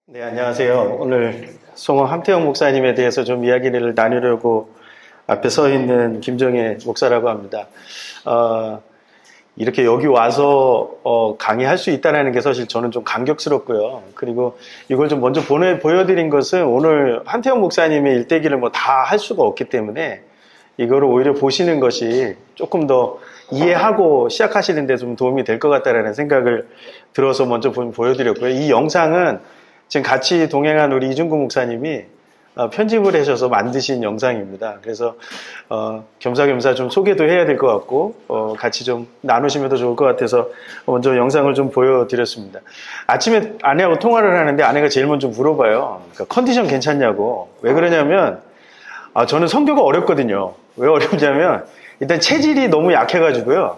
네, 안녕하세요. 오늘 송호 함태영 목사님에 대해서 좀 이야기를 나누려고 앞에 서 있는 김정혜 목사라고 합니다. 이렇게 여기 와서 강의할 수 있다는 게 사실 저는 좀 감격스럽고요. 그리고 이걸 좀 먼저 보여드린 것은 오늘 함태영 목사님의 일대기를 뭐 다 할 수가 없기 때문에 이거를 오히려 보시는 것이 조금 더 이해하고 시작하시는 데 좀 도움이 될 것 같다는 생각을 들어서 먼저 보여드렸고요. 이 영상은 지금 같이 동행한 우리 이중구 목사님이 편집을 하셔서 만드신 영상입니다. 그래서 겸사겸사 좀 소개도 해야 될 것 같고 같이 좀 나누시면 더 좋을 것 같아서 먼저 영상을 좀 보여드렸습니다. 아침에 아내하고 통화를 하는데 아내가 제일 먼저 물어봐요. 그러니까 컨디션 괜찮냐고. 왜 그러냐면 저는 선교가 어렵거든요. 왜 어렵냐면 일단 체질이 너무 약해가지고요.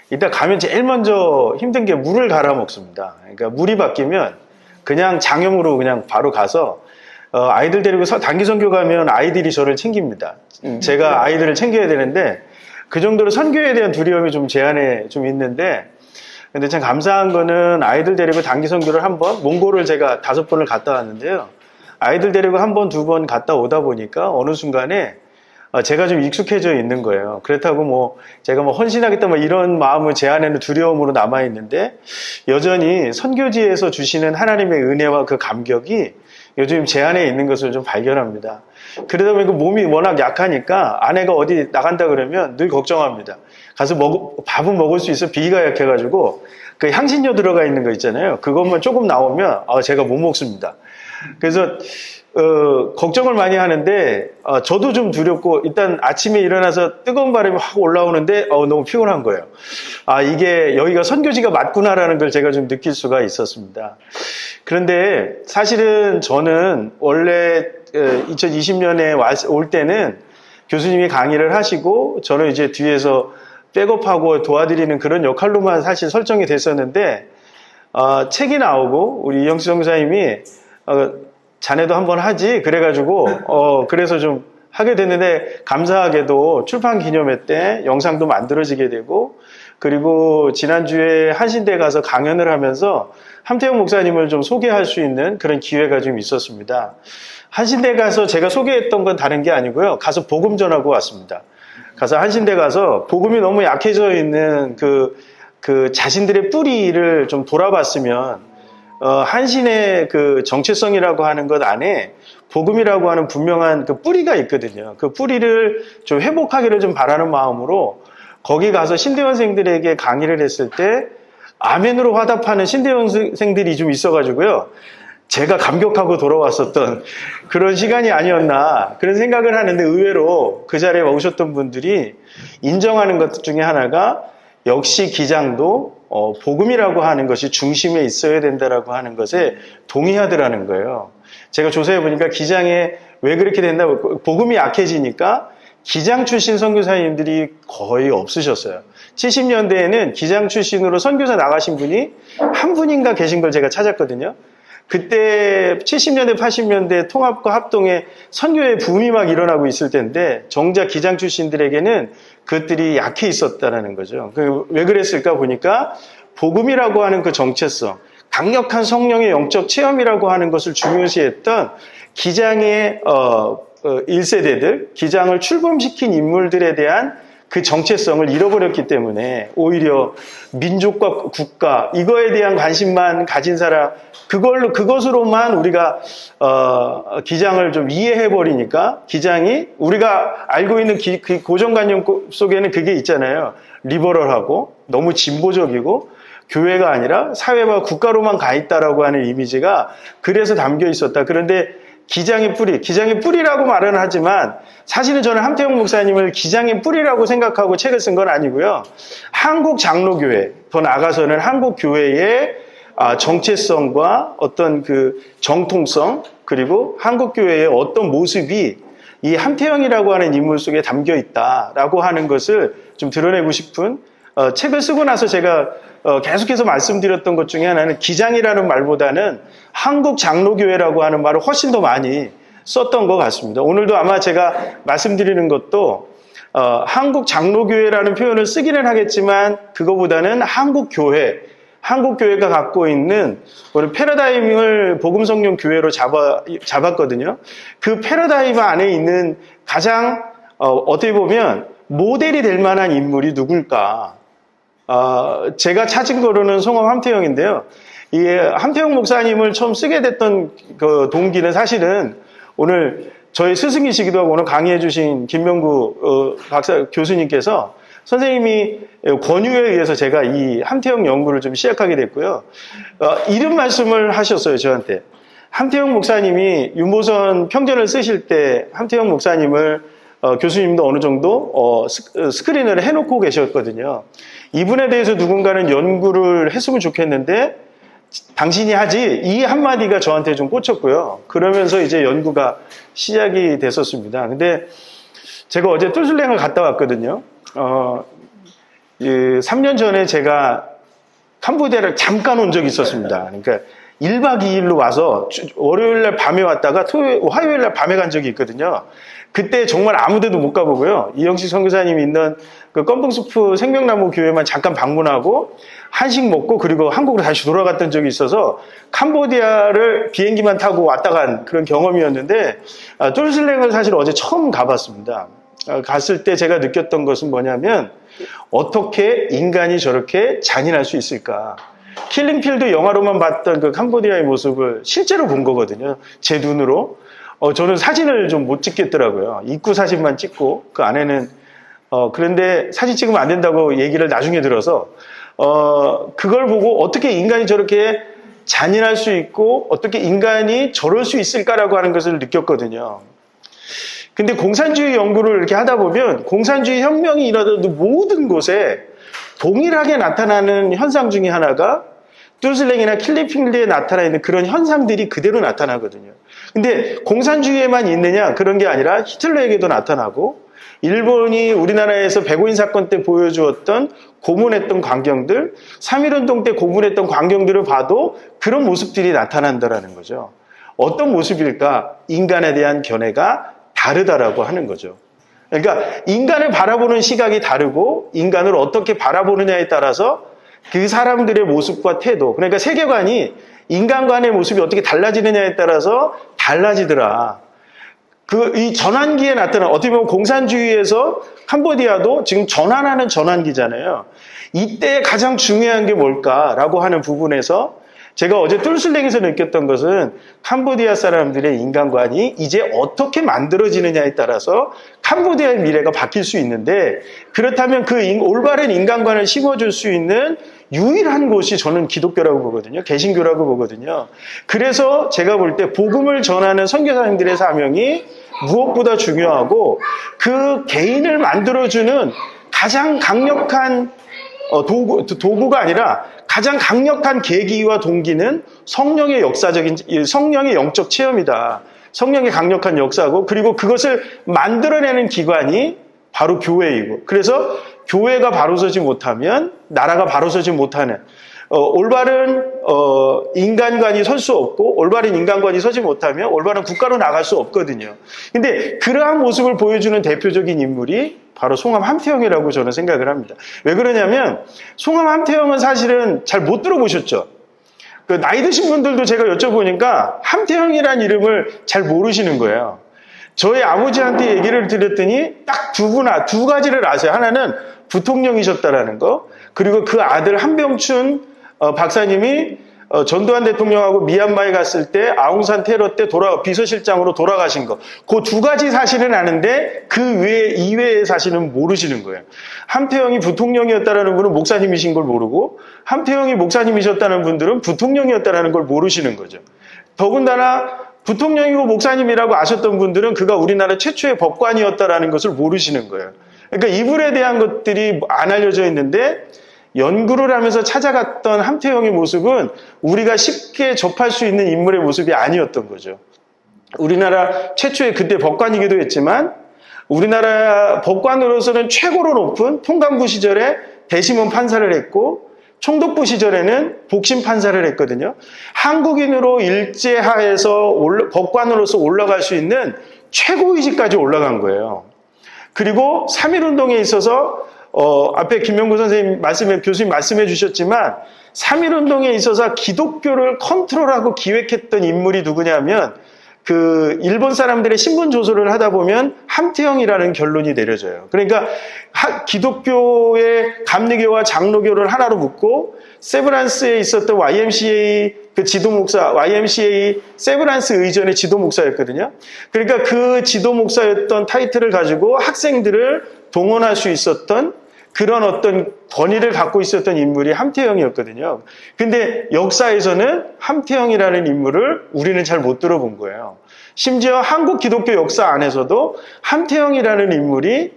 일단 가면 제일 먼저 힘든 게 물을 갈아 먹습니다. 그러니까 물이 바뀌면 그냥 장염으로 그냥 바로 가서 아이들 데리고 단기 선교 가면 아이들이 저를 챙깁니다. 제가 아이들을 챙겨야 되는데 그 정도로 선교에 대한 두려움이 좀 제 안에 좀 있는데, 근데 참 감사한 거는 아이들 데리고 단기 선교를 몽골을 제가 5번을 갔다 왔는데요. 아이들 데리고 1번, 2번 갔다 오다 보니까 어느 순간에 제가 좀 익숙해져 있는 거예요. 그렇다고 제가 헌신하겠다 이런 마음은 제 안에는 두려움으로 남아 있는데, 여전히 선교지에서 주시는 하나님의 은혜와 그 감격이 요즘 제 안에 있는 것을 좀 발견합니다. 그러다 보니까 몸이 워낙 약하니까 아내가 어디 나간다 그러면 늘 걱정합니다. 가서 밥은 먹을 수 있어. 비위가 약해가지고 그 향신료 들어가 있는 거 있잖아요. 그것만 조금 나오면 제가 못 먹습니다. 그래서 걱정을 많이 하는데 저도 좀 두렵고, 일단 아침에 일어나서 뜨거운 바람이 확 올라오는데 너무 피곤한 거예요. 이게 여기가 선교지가 맞구나라는 걸 제가 좀 느낄 수가 있었습니다. 그런데 사실은 저는 원래 2020년에 올 때는 교수님이 강의를 하시고 저는 이제 뒤에서 백업하고 도와드리는 그런 역할로만 사실 설정이 됐었는데, 책이 나오고 우리 이영수 전사님이 자네도 한번 하지 그래가지고 그래서 좀 하게 됐는데, 감사하게도 출판 기념회 때 영상도 만들어지게 되고, 그리고 지난주에 한신대 가서 강연을 하면서 함태영 목사님을 좀 소개할 수 있는 그런 기회가 좀 있었습니다. 한신대 가서 제가 소개했던 건 다른 게 아니고요. 가서 복음 전하고 왔습니다. 가서 한신대 가서 복음이 너무 약해져 있는 그 자신들의 뿌리를 좀 돌아봤으면, 한신의 그 정체성이라고 하는 것 안에 복음이라고 하는 분명한 그 뿌리가 있거든요. 그 뿌리를 좀 회복하기를 좀 바라는 마음으로 거기 가서 신대원생들에게 강의를 했을 때 아멘으로 화답하는 신대원생들이 좀 있어가지고요. 제가 감격하고 돌아왔었던 그런 시간이 아니었나 그런 생각을 하는데, 의외로 그 자리에 오셨던 분들이 인정하는 것 중에 하나가 역시 기장도 복음이라고 하는 것이 중심에 있어야 된다라고 하는 것에 동의하더라는 거예요. 제가 조사해 보니까 기장에 왜 그렇게 된다, 복음이 약해지니까 기장 출신 선교사님들이 거의 없으셨어요. 70년대에는 기장 출신으로 선교사 나가신 분이 한 분인가 계신 걸 제가 찾았거든요. 그때 70년대, 80년대 통합과 합동의 선교의 붐이 막 일어나고 있을 때인데, 정작 기장 출신들에게는 그것들이 약해 있었다는 거죠. 왜 그랬을까 보니까 복음이라고 하는 그 정체성, 강력한 성령의 영적 체험이라고 하는 것을 중요시했던 기장의 1세대들, 기장을 출범시킨 인물들에 대한 그 정체성을 잃어버렸기 때문에 오히려 민족과 국가, 이거에 대한 관심만 가진 사람, 그것으로만 우리가 기장을 좀 이해해버리니까, 기장이 우리가 알고 있는 그 고정관념 속에는 그게 있잖아요. 리버럴하고 너무 진보적이고 교회가 아니라 사회와 국가로만 가 있다라고 하는 이미지가 그래서 담겨 있었다. 그런데 기장의 뿌리라고 말은 하지만 사실은 저는 함태영 목사님을 기장의 뿌리라고 생각하고 책을 쓴 건 아니고요. 한국 장로교회, 더 나아가서는 한국 교회의 정체성과 어떤 그 정통성, 그리고 한국 교회의 어떤 모습이 이 함태영이라고 하는 인물 속에 담겨 있다라고 하는 것을 좀 드러내고 싶은 책을 쓰고 나서 제가 계속해서 말씀드렸던 것 중에 하나는 기장이라는 말보다는 한국 장로교회라고 하는 말을 훨씬 더 많이 썼던 것 같습니다. 오늘도 아마 제가 말씀드리는 것도 한국 장로교회라는 표현을 쓰기는 하겠지만 그거보다는 한국 교회, 한국교회가 갖고 있는 우리 패러다임을 복음성령교회로 잡았거든요. 그 패러다임 안에 있는 가장 어떻게 보면 모델이 될 만한 인물이 누굴까? 제가 찾은 거로는 송암 함태영인데요. 이 함태영 목사님을 처음 쓰게 됐던 그 동기는 사실은 오늘 저희 스승이시기도 하고 오늘 강의해 주신 김명구 교수님께서 선생님이 권유에 의해서 제가 이 함태영 연구를 좀 시작하게 됐고요. 이런 말씀을 하셨어요, 저한테. 함태영 목사님이 윤보선 평전을 쓰실 때 함태영 목사님을 교수님도 어느 정도 스크린을 해놓고 계셨거든요. 이분에 대해서 누군가는 연구를 했으면 좋겠는데 당신이 하지, 이 한마디가 저한테 좀 꽂혔고요. 그러면서 이제 연구가 시작이 됐었습니다. 근데 제가 어제 뚫슬랭을 갔다 왔거든요. 3년 전에 제가 캄보디아를 잠깐 온 적이 있었습니다. 그러니까 1박 2일로 와서 월요일날 밤에 왔다가 화요일날 밤에 간 적이 있거든요. 그때 정말 아무 데도 못 가보고요. 이영식 선교사님이 있는 그 껌붕스프 생명나무 교회만 잠깐 방문하고 한식 먹고 그리고 한국으로 다시 돌아갔던 적이 있어서 캄보디아를 비행기만 타고 왔다 간 그런 경험이었는데 뚫슬랭을 사실 어제 처음 가봤습니다. 갔을 때 제가 느꼈던 것은 뭐냐면 어떻게 인간이 저렇게 잔인할 수 있을까. 킬링필드 영화로만 봤던 그 캄보디아의 모습을 실제로 본 거거든요. 제 눈으로. 저는 사진을 좀 못 찍겠더라고요. 입구 사진만 찍고 그 안에는 그런데 사진 찍으면 안 된다고 얘기를 나중에 들어서 그걸 보고 어떻게 인간이 저렇게 잔인할 수 있고 어떻게 인간이 저럴 수 있을까라고 하는 것을 느꼈거든요. 근데 공산주의 연구를 이렇게 하다 보면 공산주의 혁명이 일어나도 모든 곳에 동일하게 나타나는 현상 중에 하나가 뚫슬랭이나 킬링필드에 나타나 있는 그런 현상들이 그대로 나타나거든요. 근데 공산주의에만 있느냐? 그런 게 아니라 히틀러에게도 나타나고 일본이 우리나라에서 백오인 사건 때 보여주었던 고문했던 광경들, 3.1운동 때 고문했던 광경들을 봐도 그런 모습들이 나타난다라는 거죠. 어떤 모습일까? 인간에 대한 견해가 다르다라고 하는 거죠. 그러니까 인간을 바라보는 시각이 다르고 인간을 어떻게 바라보느냐에 따라서 그 사람들의 모습과 태도, 그러니까 세계관이 인간관의 모습이 어떻게 달라지느냐에 따라서 달라지더라. 이 전환기에 나타난, 어떻게 보면 공산주의에서 캄보디아도 지금 전환하는 전환기잖아요. 이때 가장 중요한 게 뭘까라고 하는 부분에서 제가 어제 뚫슬랭에서 느꼈던 것은 캄보디아 사람들의 인간관이 이제 어떻게 만들어지느냐에 따라서 캄보디아의 미래가 바뀔 수 있는데 그렇다면 그 올바른 인간관을 심어줄 수 있는 유일한 곳이 저는 기독교라고 보거든요. 개신교라고 보거든요. 그래서 제가 볼 때 복음을 전하는 선교사님들의 사명이 무엇보다 중요하고 그 개인을 만들어주는 가장 강력한 도구가 아니라 가장 강력한 계기와 동기는 성령의 성령의 영적 체험이다. 성령의 강력한 역사고 그리고 그것을 만들어내는 기관이 바로 교회이고 그래서 교회가 바로 서지 못하면 나라가 바로 서지 못하는 올바른 인간관이 설 수 없고 올바른 인간관이 서지 못하면 올바른 국가로 나갈 수 없거든요. 근데 그러한 모습을 보여주는 대표적인 인물이 바로 송암 함태영이라고 저는 생각을 합니다. 왜 그러냐면 송암 함태영은 사실은 잘 못 들어보셨죠? 그 나이 드신 분들도 제가 여쭤보니까 함태영이라는 이름을 잘 모르시는 거예요. 저희 아버지한테 얘기를 드렸더니 딱 두 가지를 아세요. 하나는 부통령이셨다라는 거, 그리고 그 아들 한병춘 박사님이 전두환 대통령하고 미얀마에 갔을 때 아웅산 테러 때 비서실장으로 돌아가신 거. 그 두 가지 사실은 아는데 그 이외의 사실은 모르시는 거예요. 함태영이 부통령이었다는 분은 목사님이신 걸 모르고 함태영이 목사님이셨다는 분들은 부통령이었다는 걸 모르시는 거죠. 더군다나 부통령이고 목사님이라고 아셨던 분들은 그가 우리나라 최초의 법관이었다는 것을 모르시는 거예요. 그러니까 이분에 대한 것들이 안 알려져 있는데 연구를 하면서 찾아갔던 함태영의 모습은 우리가 쉽게 접할 수 있는 인물의 모습이 아니었던 거죠. 우리나라 최초의 그때 법관이기도 했지만 우리나라 법관으로서는 최고로 높은 통감부 시절에 대심원 판사를 했고 총독부 시절에는 복심 판사를 했거든요. 한국인으로 일제하에서 법관으로서 올라갈 수 있는 최고위직까지 올라간 거예요. 그리고 3.1운동에 있어서 앞에 김명구 선생님 교수님 말씀해 주셨지만 3.1운동에 있어서 기독교를 컨트롤하고 기획했던 인물이 누구냐면 그 일본 사람들의 신분 조사를 하다 보면 함태영이라는 결론이 내려져요. 그러니까 기독교의 감리교와 장로교를 하나로 묶고 세브란스에 있었던 YMCA 그 지도 목사, YMCA 세브란스 의전의 지도 목사였거든요. 그러니까 그 지도 목사였던 타이틀을 가지고 학생들을 동원할 수 있었던 그런 어떤 권위를 갖고 있었던 인물이 함태영이었거든요. 근데 역사에서는 함태영이라는 인물을 우리는 잘 못 들어본 거예요. 심지어 한국 기독교 역사 안에서도 함태영이라는 인물이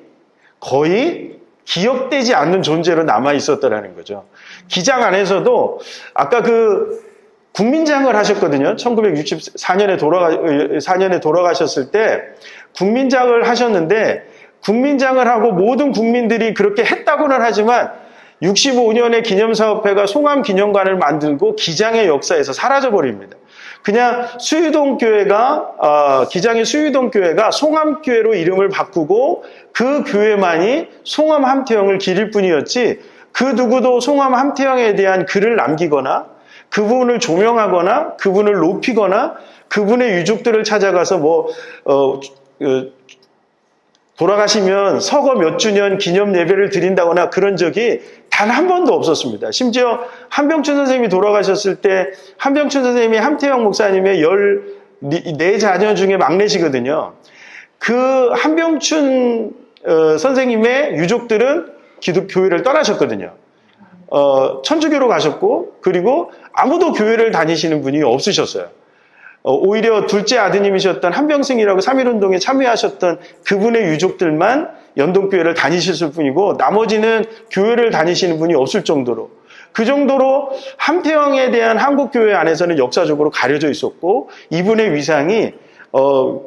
거의 기억되지 않는 존재로 남아 있었다라는 거죠. 기장 안에서도 아까 그 국민장을 하셨거든요. 1964년에 돌아가셨을 때 국민장을 하셨는데 국민장을 하고 모든 국민들이 그렇게 했다고는 하지만 65년에 기념사업회가 송암기념관을 만들고 기장의 역사에서 사라져버립니다. 그냥 수유동교회가 기장의 수유동교회가 송암교회로 이름을 바꾸고 그 교회만이 송암 함태영을 기릴 뿐이었지 그 누구도 송암 함태영에 대한 글을 남기거나 그분을 조명하거나 그분을 높이거나 그분의 유족들을 찾아가서 돌아가시면 서거 몇 주년 기념 예배를 드린다거나 그런 적이 단 한 번도 없었습니다. 심지어 한병춘 선생님이 돌아가셨을 때 한병춘 선생님이 함태영 목사님의 14자녀 중에 막내시거든요. 그 한병춘 선생님의 유족들은 기독교회를 떠나셨거든요. 천주교로 가셨고 그리고 아무도 교회를 다니시는 분이 없으셨어요. 오히려 둘째 아드님이셨던 한병승이라고 3.1운동에 참여하셨던 그분의 유족들만 연동교회를 다니셨을 뿐이고 나머지는 교회를 다니시는 분이 없을 정도로 그 정도로 함태영에 대한 한국교회 안에서는 역사적으로 가려져 있었고 이분의 위상이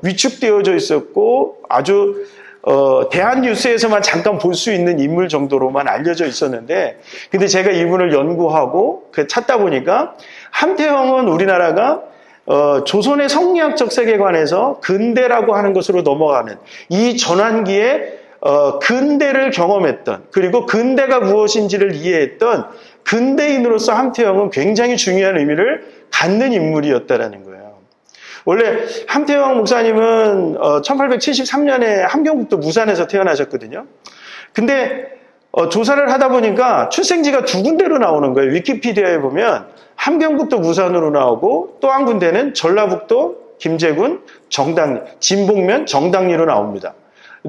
위축되어져 있었고 아주 대한뉴스에서만 잠깐 볼 수 있는 인물 정도로만 알려져 있었는데 근데 제가 이분을 연구하고 찾다 보니까 함태영은 우리나라가 조선의 성리학적 세계관에서 근대라고 하는 것으로 넘어가는 이 전환기에 근대를 경험했던 그리고 근대가 무엇인지를 이해했던 근대인으로서 함태영은 굉장히 중요한 의미를 갖는 인물이었다라는 거예요. 원래 함태영 목사님은 1873년에 함경북도 무산에서 태어나셨거든요. 근데 조사를 하다 보니까 출생지가 두 군데로 나오는 거예요. 위키피디아에 보면 함경북도 무산으로 나오고 또 한 군데는 전라북도 김제군 진복면 정당리로 나옵니다.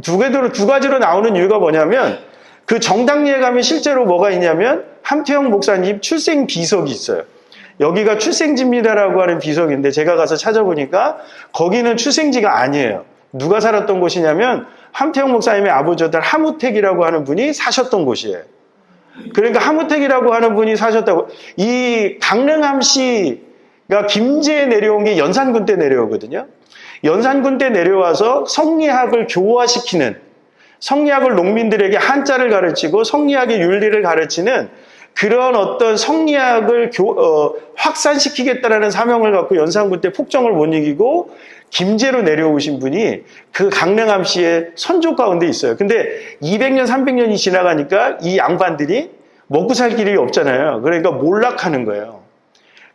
두 가지로 나오는 이유가 뭐냐면 그 정당리에 가면 실제로 뭐가 있냐면 함태영 목사님 출생 비석이 있어요. 여기가 출생지입니다라고 하는 비석인데 제가 가서 찾아보니까 거기는 출생지가 아니에요. 누가 살았던 곳이냐면 함태영 목사님의 아버지였던 하무택이라고 하는 분이 사셨던 곳이에요. 그러니까 하무택이라고 하는 분이 사셨다고. 이 강릉함씨가 김제에 내려온 게 연산군 때 내려오거든요. 연산군 때 내려와서 성리학을 교화시키는, 성리학을 농민들에게 한자를 가르치고 성리학의 윤리를 가르치는 그런 어떤 성리학을 확산시키겠다라는 사명을 갖고 연산군 때 폭정을 못 이기고 김제로 내려오신 분이 그 강릉함씨의 선조 가운데 있어요. 근데 200년, 300년이 지나가니까 이 양반들이 먹고 살 길이 없잖아요. 그러니까 몰락하는 거예요.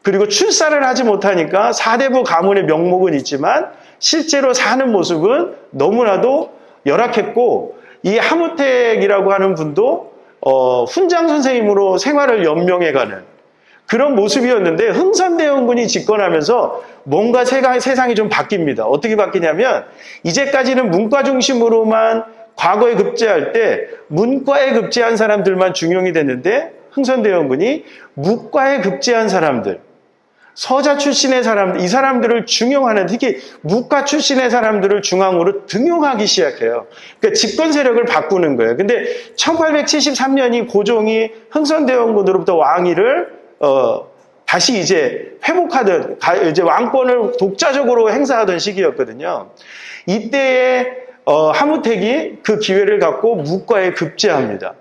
그리고 출사를 하지 못하니까 사대부 가문의 명목은 있지만 실제로 사는 모습은 너무나도 열악했고 이 하무택이라고 하는 분도 훈장 선생님으로 생활을 연명해가는 그런 모습이었는데 흥선대원군이 집권하면서 뭔가 세상이 좀 바뀝니다. 어떻게 바뀌냐면 이제까지는 문과 중심으로만 과거에 급제할 때 문과에 급제한 사람들만 중용이 됐는데 흥선대원군이 무과에 급제한 사람들, 서자 출신의 사람들, 이 사람들을 중용하는, 특히 무과 출신의 사람들을 중앙으로 등용하기 시작해요. 그러니까 집권 세력을 바꾸는 거예요. 근데 1873년이 고종이 흥선대원군으로부터 왕위를 다시 이제 회복하던, 이제 왕권을 독자적으로 행사하던 시기였거든요. 이때에 하무택이 그 기회를 갖고 무과에 급제합니다.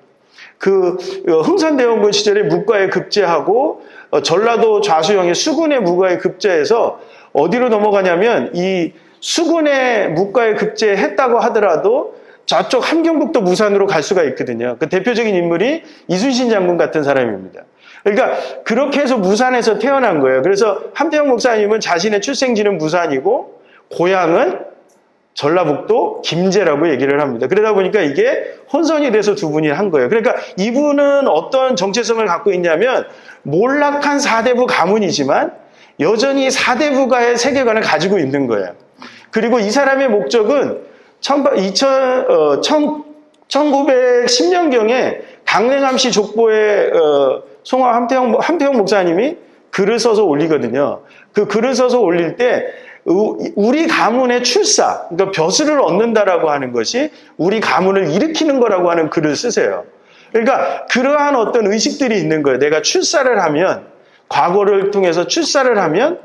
그 흥선대원군 시절에 무과에 급제하고 전라도 좌수영의 수군의 무과에 급제해서 어디로 넘어가냐면 이 수군의 무과에 급제했다고 하더라도 저쪽 함경북도 무산으로 갈 수가 있거든요. 그 대표적인 인물이 이순신 장군 같은 사람입니다. 그러니까 그렇게 해서 무산에서 태어난 거예요. 그래서 함태영 목사님은 자신의 출생지는 무산이고 고향은 전라북도 김제라고 얘기를 합니다. 그러다 보니까 이게 혼선이 돼서 두 분이 한 거예요. 그러니까 이분은 어떤 정체성을 갖고 있냐면 몰락한 사대부 가문이지만 여전히 사대부가의 세계관을 가지고 있는 거예요. 그리고 이 사람의 목적은 1910년경에 강릉함시 족보에 함태영 목사님이 글을 써서 올리거든요. 그 글을 써서 올릴 때 우리 가문의 출사, 그러니까 벼슬을 얻는다라고 하는 것이 우리 가문을 일으키는 거라고 하는 글을 쓰세요. 그러니까 그러한 어떤 의식들이 있는 거예요. 내가 출사를 하면, 과거를 통해서 출사를 하면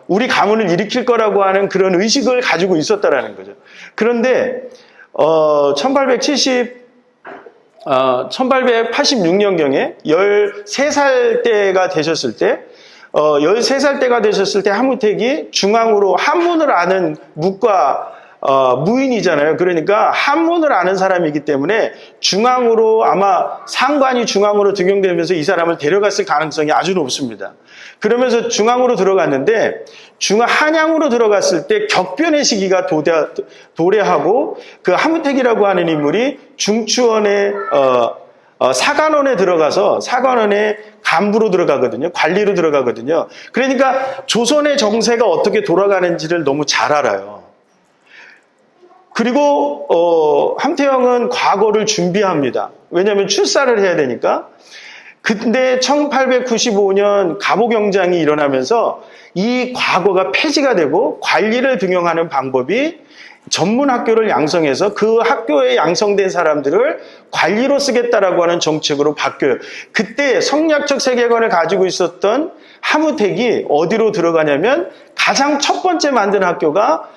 우리 가문을 일으킬 거라고 하는 그런 의식을 가지고 있었다라는 거죠. 그런데 1886년경에 13살 때가 되셨을 때 13살 때가 되셨을 때 하무택이 중앙으로 한문을 아는 묵과 무인이잖아요. 그러니까 한문을 아는 사람이기 때문에 중앙으로 아마 상관이 중앙으로 등용되면서 이 사람을 데려갔을 가능성이 아주 높습니다. 그러면서 중앙으로 들어갔는데 한양으로 들어갔을 때 격변의 시기가 도래하고 그 하무택이라고 하는 인물이 중추원의 사관원에 들어가서 사관원의 간부로 들어가거든요. 관리로 들어가거든요. 그러니까 조선의 정세가 어떻게 돌아가는지를 너무 잘 알아요. 그리고 함태영은 과거를 준비합니다. 왜냐하면 출사를 해야 되니까. 근데 1895년 갑오경장이 일어나면서 이 과거가 폐지가 되고 관리를 등용하는 방법이 전문 학교를 양성해서 그 학교에 양성된 사람들을 관리로 쓰겠다라고 하는 정책으로 바뀌어요. 그때 성리학적 세계관을 가지고 있었던 하무택이 어디로 들어가냐면 가장 첫 번째 만든 학교가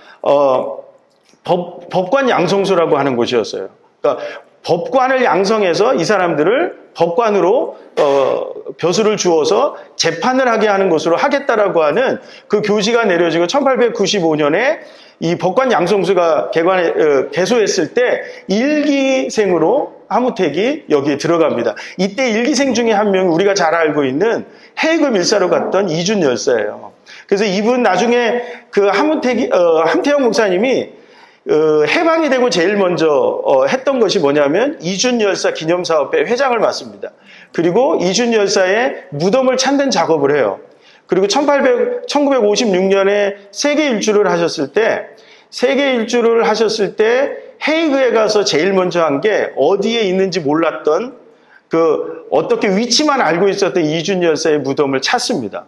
법관 양성소라고 하는 곳이었어요. 그러니까 법관을 양성해서 이 사람들을 법관으로 벼슬을 주어서 재판을 하게 하는 것으로 하겠다라고 하는 그 교지가 내려지고 1895년에 이 법관 양성소가 개소했을 때 일기생으로 하무택이 여기에 들어갑니다. 이때 일기생 중에 한 명이 우리가 잘 알고 있는 헤이그 밀사로 갔던 이준 열사예요. 그래서 이분 나중에 그 함태영 목사님이 해방이 되고 제일 먼저 했던 것이 뭐냐면 이준 열사 기념사업회 회장을 맡습니다. 그리고 이준 열사의 무덤을 찾는 작업을 해요. 그리고 1956년에 세계 일주를 하셨을 때 헤이그에 가서 제일 먼저 한 게 어디에 있는지 몰랐던 어떻게 위치만 알고 있었던 이준 열사의 무덤을 찾습니다.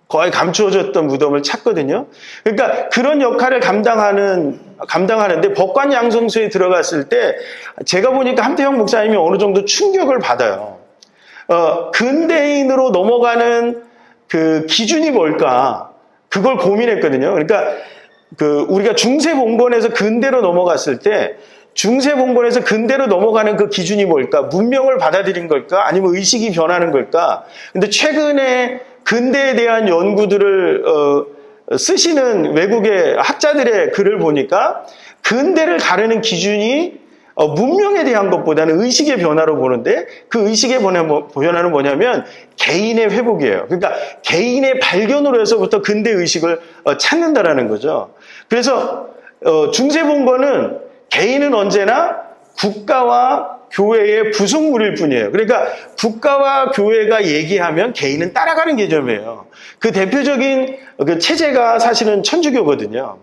거의 감추어졌던 무덤을 찾거든요. 그러니까 그런 역할을 감당하는데 법관 양성소에 들어갔을 때 제가 보니까 함태영 목사님이 어느 정도 충격을 받아요. 근대인으로 넘어가는 그 기준이 뭘까? 그걸 고민했거든요. 그러니까 우리가 중세봉건에서 근대로 넘어갔을 때 중세봉건에서 근대로 넘어가는 그 기준이 뭘까? 문명을 받아들인 걸까? 아니면 의식이 변하는 걸까? 근데 최근에 근대에 대한 연구들을 쓰시는 외국의 학자들의 글을 보니까 근대를 가르는 기준이 문명에 대한 것보다는 의식의 변화로 보는데 그 의식의 변화는 뭐냐면 개인의 회복이에요. 그러니까 개인의 발견으로 해서부터 근대 의식을 찾는다라는 거죠. 그래서 중세봉건은 개인은 언제나 국가와 교회의 부속물일 뿐이에요. 그러니까 국가와 교회가 얘기하면 개인은 따라가는 개념이에요. 그 대표적인 그 체제가 사실은 천주교거든요.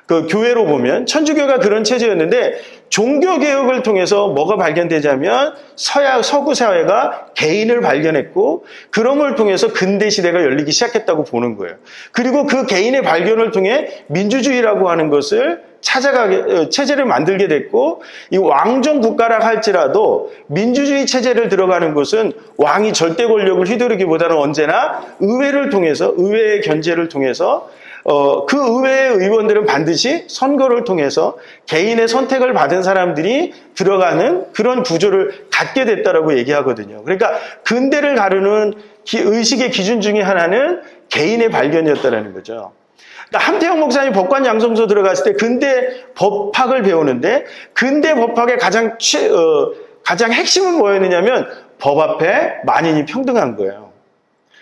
그 교회로 보면 천주교가 그런 체제였는데 종교개혁을 통해서 뭐가 발견되자면 서구 사회가 개인을 발견했고 그런 걸 통해서 근대 시대가 열리기 시작했다고 보는 거예요. 그리고 그 개인의 발견을 통해 민주주의라고 하는 것을 체제를 만들게 됐고 이 왕정 국가라 할지라도 민주주의 체제를 들어가는 것은 왕이 절대 권력을 휘두르기보다는 언제나 의회를 통해서 의회의 견제를 통해서 그 의회의 의원들은 반드시 선거를 통해서 개인의 선택을 받은 사람들이 들어가는 그런 구조를 갖게 됐다라고 얘기하거든요. 그러니까 근대를 가르는 의식의 기준 중에 하나는 개인의 발견이었다는 거죠. 함태영 목사님이 법관 양성소 들어갔을 때 근대 법학을 배우는데 근대 법학의 가장 핵심은 뭐였느냐면 법 앞에 만인이 평등한 거예요.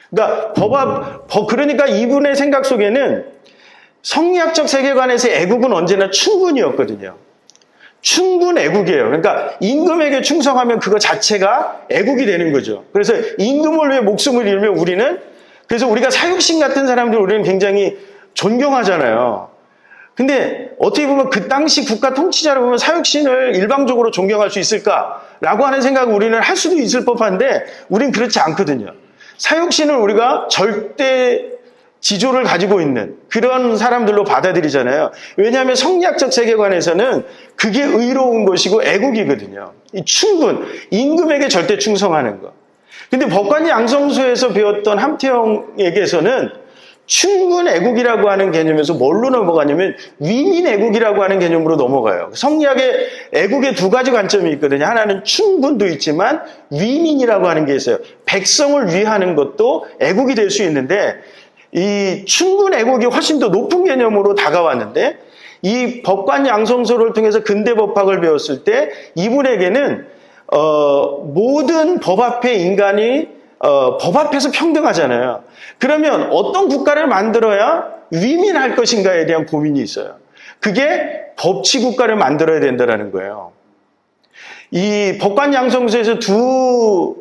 그러니까 그러니까 이분의 생각 속에는 성리학적 세계관에서 애국은 언제나 충분이었거든요. 충분 애국이에요. 그러니까 임금에게 충성하면 그거 자체가 애국이 되는 거죠. 그래서 임금을 위해 목숨을 잃으면 그래서 우리가 사육신 같은 사람들 우리는 굉장히 존경하잖아요. 근데 어떻게 보면 그 당시 국가 통치자를 보면 사육신을 일방적으로 존경할 수 있을까라고 하는 생각을 우리는 할 수도 있을 법한데 우리는 그렇지 않거든요. 사육신을 우리가 절대 지조를 가지고 있는 그런 사람들로 받아들이잖아요. 왜냐하면 성리학적 세계관에서는 그게 의로운 것이고 애국이거든요. 이 충분, 임금에게 절대 충성하는 것. 근데 법관 양성소에서 배웠던 함태영에게서는 충분 애국이라고 하는 개념에서 뭘로 넘어가냐면 위민 애국이라고 하는 개념으로 넘어가요. 성리학의 애국의 두 가지 관점이 있거든요. 하나는 충분도 있지만 위민이라고 하는 게 있어요. 백성을 위하는 것도 애국이 될 수 있는데 이 충분 애국이 훨씬 더 높은 개념으로 다가왔는데 이 법관 양성소를 통해서 근대 법학을 배웠을 때 이분에게는 모든 법 앞에 인간이 법 앞에서 평등하잖아요. 그러면 어떤 국가를 만들어야 위민할 것인가에 대한 고민이 있어요. 그게 법치 국가를 만들어야 된다는 거예요. 이 법관 양성소에서 두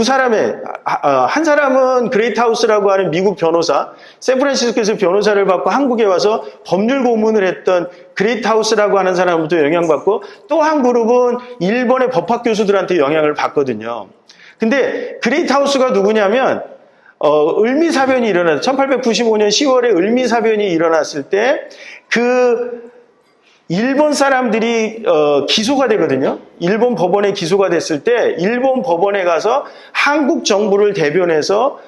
사람의 한 사람은 그레이트하우스라고 하는 미국 변호사, 샌프란시스코에서 변호사를 받고 한국에 와서 법률 고문을 했던 그레이트하우스라고 하는 사람부터 영향받고 또 한 그룹은 일본의 법학 교수들한테 영향을 받거든요. 근데 그레이트하우스가 누구냐면 을미사변이 일어났어요. 1895년 10월에 을미사변이 일어났을 때 일본 사람들이 기소가 되거든요. 일본 법원에 기소가 됐을 때 일본 법원에 가서 한국 정부를 대변해서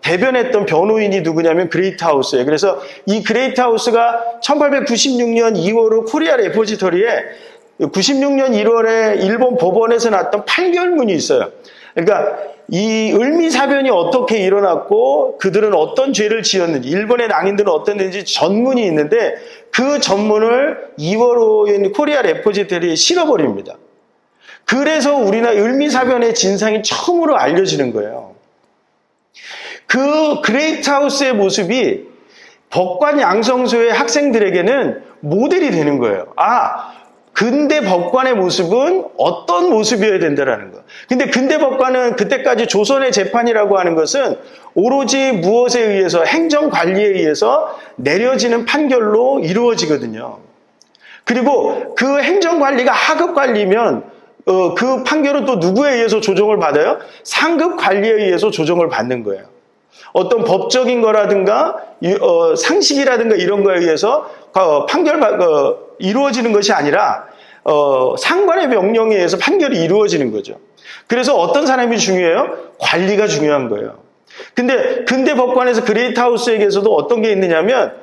대변했던 변호인이 누구냐면 그레이트하우스예요. 그래서 이 그레이트하우스가 1896년 2월로 코리아 레포지터리에 96년 1월에 일본 법원에서 났던 판결문이 있어요. 그러니까 이 을미사변이 어떻게 일어났고 그들은 어떤 죄를 지었는지 일본의 낭인들은 어땠는지 전문이 있는데 그 전문을 2월호인 코리아 레포지터리에 실어버립니다. 그래서 우리나라 을미사변의 진상이 처음으로 알려지는 거예요. 그 그레이트하우스의 모습이 법관 양성소의 학생들에게는 모델이 되는 거예요. 근대 법관의 모습은 어떤 모습이어야 된다는 거. 근데 근대 법관은 그때까지 조선의 재판이라고 하는 것은 오로지 무엇에 의해서 행정관리에 의해서 내려지는 판결로 이루어지거든요. 그리고 그 행정관리가 하급관리면 그 판결은 또 누구에 의해서 조정을 받아요? 상급관리에 의해서 조정을 받는 거예요. 어떤 법적인 거라든가 상식이라든가 이런 거에 의해서 이루어지는 것이 아니라 상관의 명령에 의해서 판결이 이루어지는 거죠. 그래서 어떤 사람이 중요해요? 관리가 중요한 거예요. 근데 근대 법관에서 그레이트하우스에게서도 어떤 게 있느냐면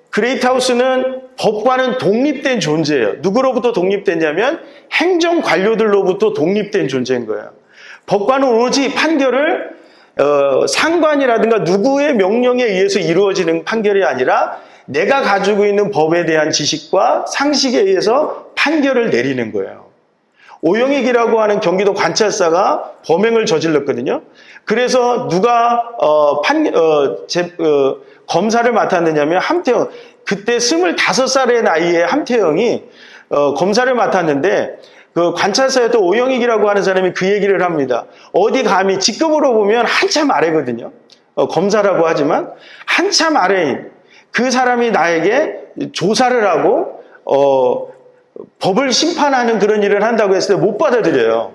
그레이트하우스는 법관은 독립된 존재예요. 누구로부터 독립됐냐면 행정 관료들로부터 독립된 존재인 거예요. 법관은 오로지 판결을 상관이라든가 누구의 명령에 의해서 이루어지는 판결이 아니라 내가 가지고 있는 법에 대한 지식과 상식에 의해서 판결을 내리는 거예요. 오영익이라고 하는 경기도 관찰사가 범행을 저질렀거든요. 그래서 누가 검사를 맡았느냐면 함태영. 그때 25살의 나이에 함태영이 검사를 맡았는데 그 관찰사였던 오영익이라고 하는 사람이 그 얘기를 합니다. 어디 감히 직급으로 보면 한참 아래거든요. 검사라고 하지만 한참 아래인 그 사람이 나에게 조사를 하고 법을 심판하는 그런 일을 한다고 했을 때 못 받아들여요.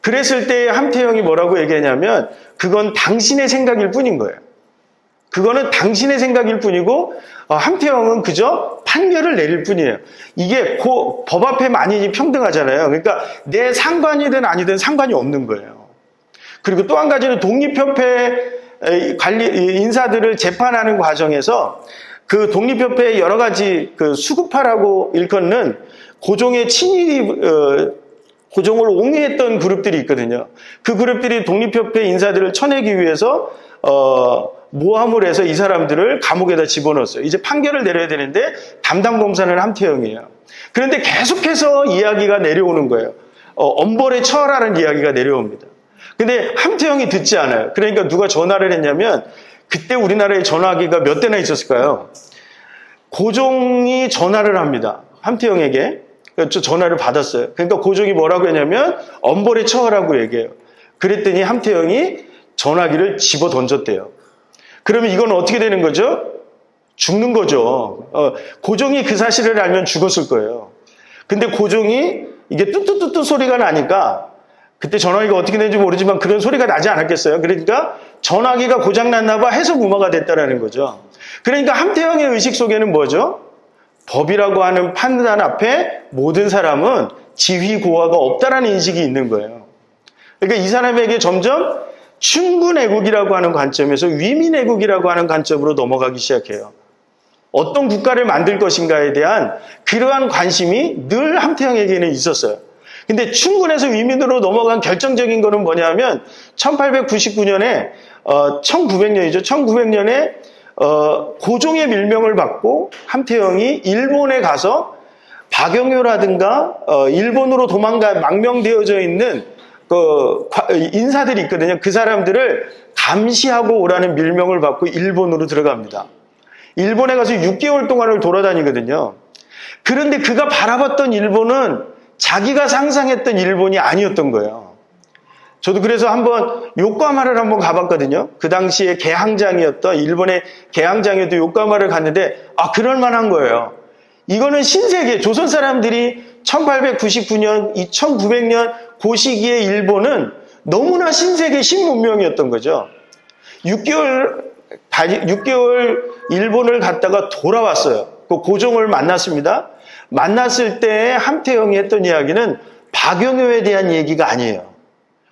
그랬을 때 함태영이 뭐라고 얘기하냐면 그건 당신의 생각일 뿐인 거예요. 그거는 당신의 생각일 뿐이고 함태영은 그저 판결을 내릴 뿐이에요. 이게 법 앞에 만인이 평등하잖아요. 그러니까 내 상관이든 아니든 상관이 없는 거예요. 그리고 또 한 가지는 독립협회 관리 인사들을 재판하는 과정에서 그 독립협회의 여러 가지 그 수구파라고 일컫는 고종의 고종을 옹호했던 그룹들이 있거든요. 그 그룹들이 독립협회 인사들을 쳐내기 위해서 모함을 해서 이 사람들을 감옥에다 집어넣었어요. 이제 판결을 내려야 되는데 담당 검사는 함태영이에요. 그런데 계속해서 이야기가 내려오는 거예요. 엄벌에 처하라는 이야기가 내려옵니다. 근데 함태영이 듣지 않아요. 그러니까 누가 전화를 했냐면 그때 우리나라에 전화기가 몇 대나 있었을까요? 고종이 전화를 합니다. 함태영에게. 전화를 받았어요. 그러니까 고종이 뭐라고 했냐면 엄벌에 처하라고 얘기해요. 그랬더니 함태영이 전화기를 집어 던졌대요. 그러면 이건 어떻게 되는 거죠? 죽는 거죠. 고종이 그 사실을 알면 죽었을 거예요. 근데 고종이 이게 뚜뚜뚜뚜 소리가 나니까 그때 전화기가 어떻게 되는지 모르지만 그런 소리가 나지 않았겠어요. 그러니까 전화기가 고장났나 봐 해서 무마가 됐다라는 거죠. 그러니까 함태영의 의식 속에는 뭐죠? 법이라고 하는 판단 앞에 모든 사람은 지휘고하가 없다라는 인식이 있는 거예요. 그러니까 이 사람에게 점점 충군애국이라고 하는 관점에서 위민애국이라고 하는 관점으로 넘어가기 시작해요. 어떤 국가를 만들 것인가에 대한 그러한 관심이 늘 함태영에게는 있었어요. 근데 충군에서 위민으로 넘어간 결정적인 거는 뭐냐면 1899년에 1900년이죠. 1900년에 고종의 밀명을 받고 함태영이 일본에 가서 박영효라든가 일본으로 망명되어져 있는 그 인사들이 있거든요. 그 사람들을 감시하고 오라는 밀명을 받고 일본으로 들어갑니다. 일본에 가서 6개월 동안을 돌아다니거든요. 그런데 그가 바라봤던 일본은 자기가 상상했던 일본이 아니었던 거예요. 저도 그래서 한번 요코하마를 한번 가봤거든요. 그 당시에 개항장이었던 일본의 개항장이었던 요코하마를 갔는데 그럴 만한 거예요. 이거는 신세계 조선 사람들이 1899년, 2900년 그 시기의 일본은 너무나 신세계 신문명이었던 거죠. 6개월 일본을 갔다가 돌아왔어요. 그 고종을 만났습니다. 만났을 때 함태영이 했던 이야기는 박영효에 대한 얘기가 아니에요.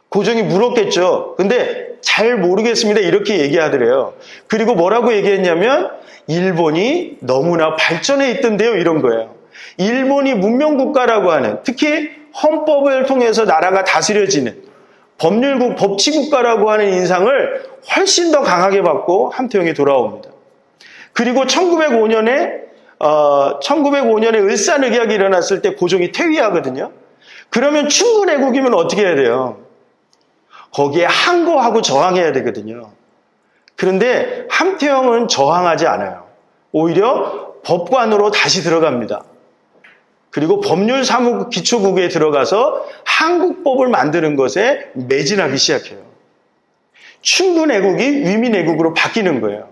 고종이 물었겠죠. 근데 잘 모르겠습니다. 이렇게 얘기하더래요. 그리고 뭐라고 얘기했냐면 일본이 너무나 발전해 있던데요. 이런 거예요. 일본이 문명국가라고 하는, 특히 헌법을 통해서 나라가 다스려지는 법률국, 법치국가라고 하는 인상을 훨씬 더 강하게 받고 함태영이 돌아옵니다. 그리고 1905년에 을사늑약이 일어났을 때 고종이 퇴위하거든요. 그러면 충군애국이면 어떻게 해야 돼요? 거기에 항거하고 저항해야 되거든요. 그런데 함태영은 저항하지 않아요. 오히려 법관으로 다시 들어갑니다. 그리고 법률사무기초국에 들어가서 한국법을 만드는 것에 매진하기 시작해요. 충군애국이 위민애국으로 바뀌는 거예요.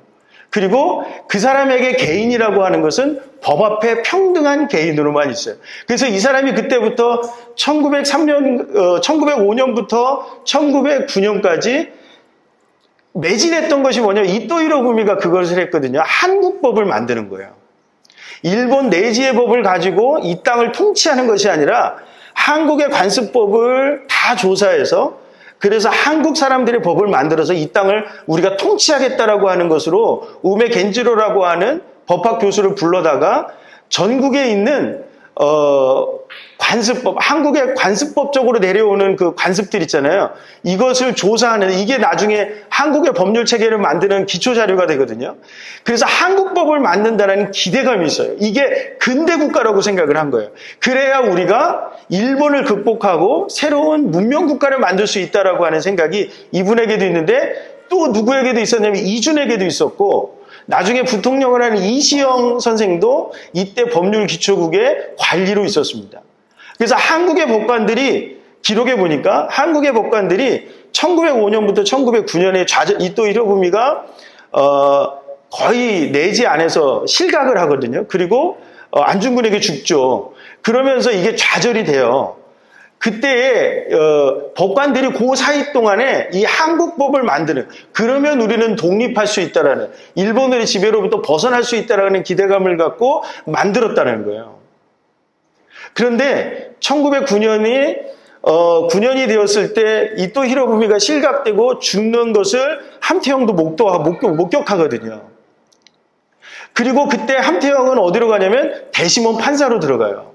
그리고 그 사람에게 개인이라고 하는 것은 법 앞에 평등한 개인으로만 있어요. 그래서 이 사람이 그때부터 1905년부터 1909년까지 매진했던 것이 뭐냐, 이토 히로부미가 그것을 했거든요. 한국법을 만드는 거예요. 일본 내지의 법을 가지고 이 땅을 통치하는 것이 아니라 한국의 관습법을 다 조사해서, 그래서 한국 사람들의 법을 만들어서 이 땅을 우리가 통치하겠다라고 하는 것으로 우메 겐지로라고 하는 법학 교수를 불러다가 전국에 있는 관습법, 한국의 관습법적으로 내려오는 그 관습들 있잖아요. 이것을 조사하는, 이게 나중에 한국의 법률 체계를 만드는 기초 자료가 되거든요. 그래서 한국법을 만든다는 기대감이 있어요. 이게 근대 국가라고 생각을 한 거예요. 그래야 우리가 일본을 극복하고 새로운 문명 국가를 만들 수 있다라고 하는 생각이 이분에게도 있는데, 또 누구에게도 있었냐면 이준에게도 있었고, 나중에 부통령을 하는 이시영 선생도 이때 법률기초국의 관리로 있었습니다. 그래서 한국의 법관들이, 기록에 보니까 한국의 법관들이 1905년부터 1909년에 이토 히로부미가 거의 내지 안에서 실각을 하거든요. 그리고 안중근에게 죽죠. 그러면서 이게 좌절이 돼요. 그때에 법관들이 그 사이 동안에 이 한국법을 만드는, 그러면 우리는 독립할 수 있다라는, 일본의 지배로부터 벗어날 수 있다라는 기대감을 갖고 만들었다는 거예요. 그런데 1909년이 9년이 되었을 때 이토 히로부미가 실각되고 죽는 것을 함태영도 목격하거든요. 그리고 그때 함태영은 어디로 가냐면 대심원 판사로 들어가요.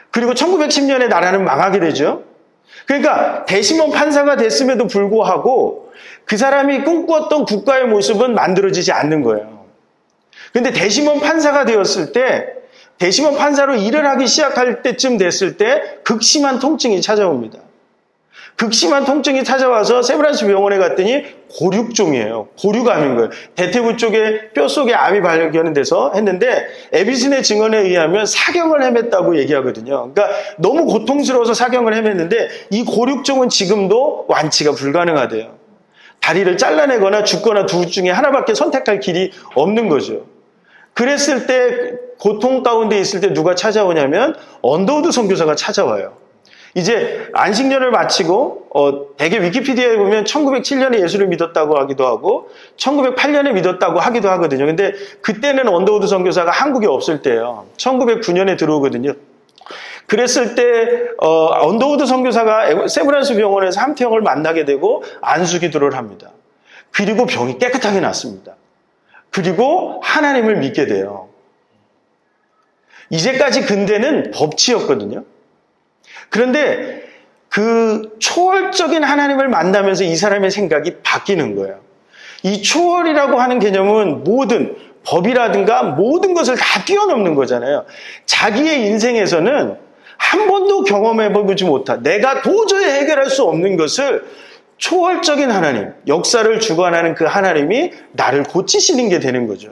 그리고 1910년에 나라는 망하게 되죠. 그러니까 대심원 판사가 됐음에도 불구하고 그 사람이 꿈꾸었던 국가의 모습은 만들어지지 않는 거예요. 그런데 대심원 판사가 되었을 때 대심원 판사로 일을 하기 시작할 때쯤 됐을 때 극심한 통증이 찾아옵니다. 극심한 통증이 찾아와서 세브란스 병원에 갔더니 고륙종이에요. 고륙암인 거예요. 대퇴부 쪽에 뼈 속에 암이 발견돼서 했는데 에비슨의 증언에 의하면 사경을 헤맸다고 얘기하거든요. 그러니까 너무 고통스러워서 사경을 헤맸는데 이 고륙종은 지금도 완치가 불가능하대요. 다리를 잘라내거나 죽거나 둘 중에 하나밖에 선택할 길이 없는 거죠. 그랬을 때 고통 가운데 있을 때 누가 찾아오냐면 언더우드 선교사가 찾아와요. 이제 안식년을 마치고 대개 위키피디아에 보면 1907년에 예수를 믿었다고 하기도 하고 1908년에 믿었다고 하기도 하거든요. 근데 그때는 언더우드 선교사가 한국에 없을 때예요. 1909년에 들어오거든요. 그랬을 때 언더우드 선교사가 세브란스 병원에서 함태영을 만나게 되고 안수 기도를 합니다. 그리고 병이 깨끗하게 낫습니다. 그리고 하나님을 믿게 돼요. 이제까지 근대는 법치였거든요. 그런데 그 초월적인 하나님을 만나면서 이 사람의 생각이 바뀌는 거예요. 이 초월이라고 하는 개념은 모든 법이라든가 모든 것을 다 뛰어넘는 거잖아요. 자기의 인생에서는 한 번도 경험해보지 못한, 내가 도저히 해결할 수 없는 것을 초월적인 하나님, 역사를 주관하는 그 하나님이 나를 고치시는 게 되는 거죠.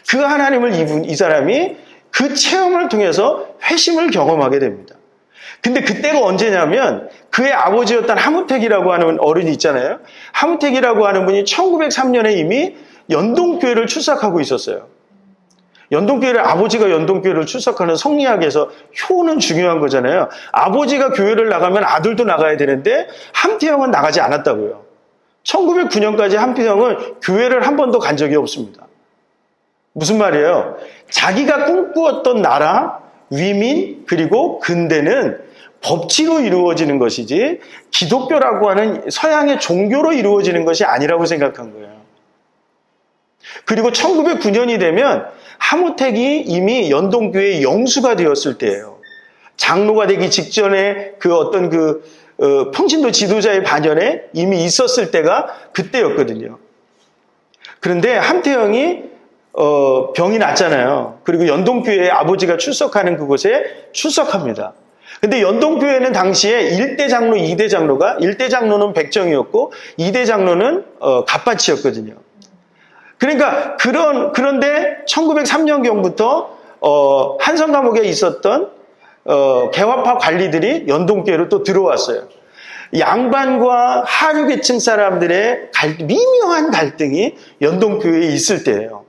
그 하나님을 이 사람이 그 체험을 통해서 회심을 경험하게 됩니다. 근데 그때가 언제냐면 그의 아버지였던 하무택이라고 하는 어른이 있잖아요. 하무택이라고 하는 분이 1903년에 이미 연동교회를 출석하고 있었어요. 아버지가 연동교회를 출석하는 성리학에서 효는 중요한 거잖아요. 아버지가 교회를 나가면 아들도 나가야 되는데 함태영은 나가지 않았다고요. 1909년까지 함태영은 교회를 한 번도 간 적이 없습니다. 무슨 말이에요? 자기가 꿈꾸었던 나라, 위민, 그리고 근대는 법치로 이루어지는 것이지 기독교라고 하는 서양의 종교로 이루어지는 것이 아니라고 생각한 거예요. 그리고 1909년이 되면 하무택이 이미 연동교회의 영수가 되었을 때예요. 장로가 되기 직전에 평신도 지도자의 반열에 이미 있었을 때가 그때였거든요. 그런데 함태영이 병이 났잖아요. 그리고 연동교회의 아버지가 출석하는 그곳에 출석합니다. 근데 연동교회는 당시에 1대 장로, 2대 장로가 1대 장로는 백정이었고 2대 장로는 갑바치였거든요. 그러니까 그런데 1903년경부터 한성 감옥에 있었던 개화파 관리들이 연동교회로 또 들어왔어요. 양반과 하류계층 사람들의 미묘한 갈등이 연동교회에 있을 때예요.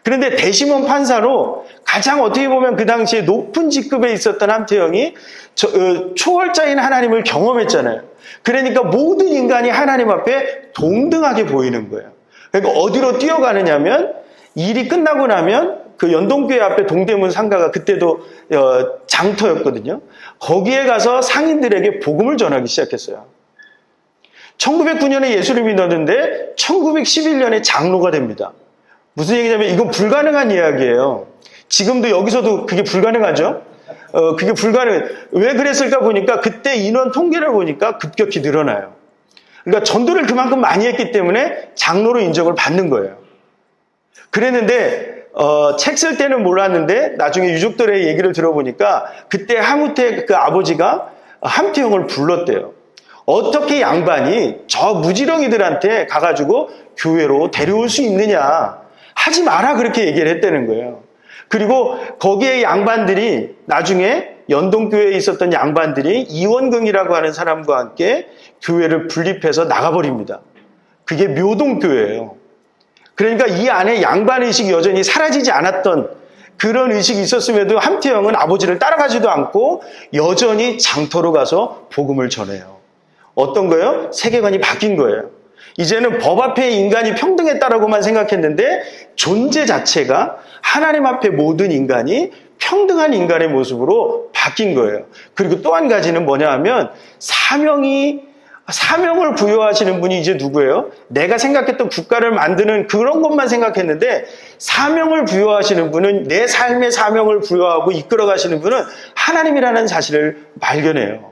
그런데 대심원 판사로 가장 어떻게 보면 그 당시에 높은 직급에 있었던 함태영이 초월자인 하나님을 경험했잖아요. 그러니까 모든 인간이 하나님 앞에 동등하게 보이는 거예요. 그러니까 어디로 뛰어가느냐면 일이 끝나고 나면 그 연동교회 앞에 동대문 상가가 그때도 장터였거든요. 거기에 가서 상인들에게 복음을 전하기 시작했어요. 1909년에 예수를 믿었는데 1911년에 장로가 됩니다. 무슨 얘기냐면 이건 불가능한 이야기예요. 지금도 여기서도 그게 불가능하죠? 그게 불가능해요. 왜 그랬을까 보니까 그때 인원 통계를 보니까 급격히 늘어나요. 그러니까 전도를 그만큼 많이 했기 때문에 장로로 인정을 받는 거예요. 그랬는데 책 쓸 때는 몰랐는데 나중에 유족들의 얘기를 들어보니까 그때 하무택 그 아버지가 함태영을 불렀대요. 어떻게 양반이 저 무지렁이들한테 가가지고 교회로 데려올 수 있느냐. 하지 마라 그렇게 얘기를 했다는 거예요. 그리고 거기에 양반들이 나중에 연동교회에 있었던 양반들이 이원경이라고 하는 사람과 함께 교회를 분립해서 나가버립니다. 그게 묘동교회예요. 그러니까 이 안에 양반의식이 여전히 사라지지 않았던 그런 의식이 있었음에도 함태영은 아버지를 따라가지도 않고 여전히 장터로 가서 복음을 전해요. 어떤 거예요? 세계관이 바뀐 거예요. 이제는 법 앞에 인간이 평등했다라고만 생각했는데 존재 자체가 하나님 앞에 모든 인간이 평등한 인간의 모습으로 바뀐 거예요. 그리고 또 한 가지는 뭐냐 하면 사명을 부여하시는 분이 이제 누구예요? 내가 생각했던 국가를 만드는 그런 것만 생각했는데 사명을 부여하시는 분은 내 삶의 사명을 부여하고 이끌어가시는 분은 하나님이라는 사실을 발견해요.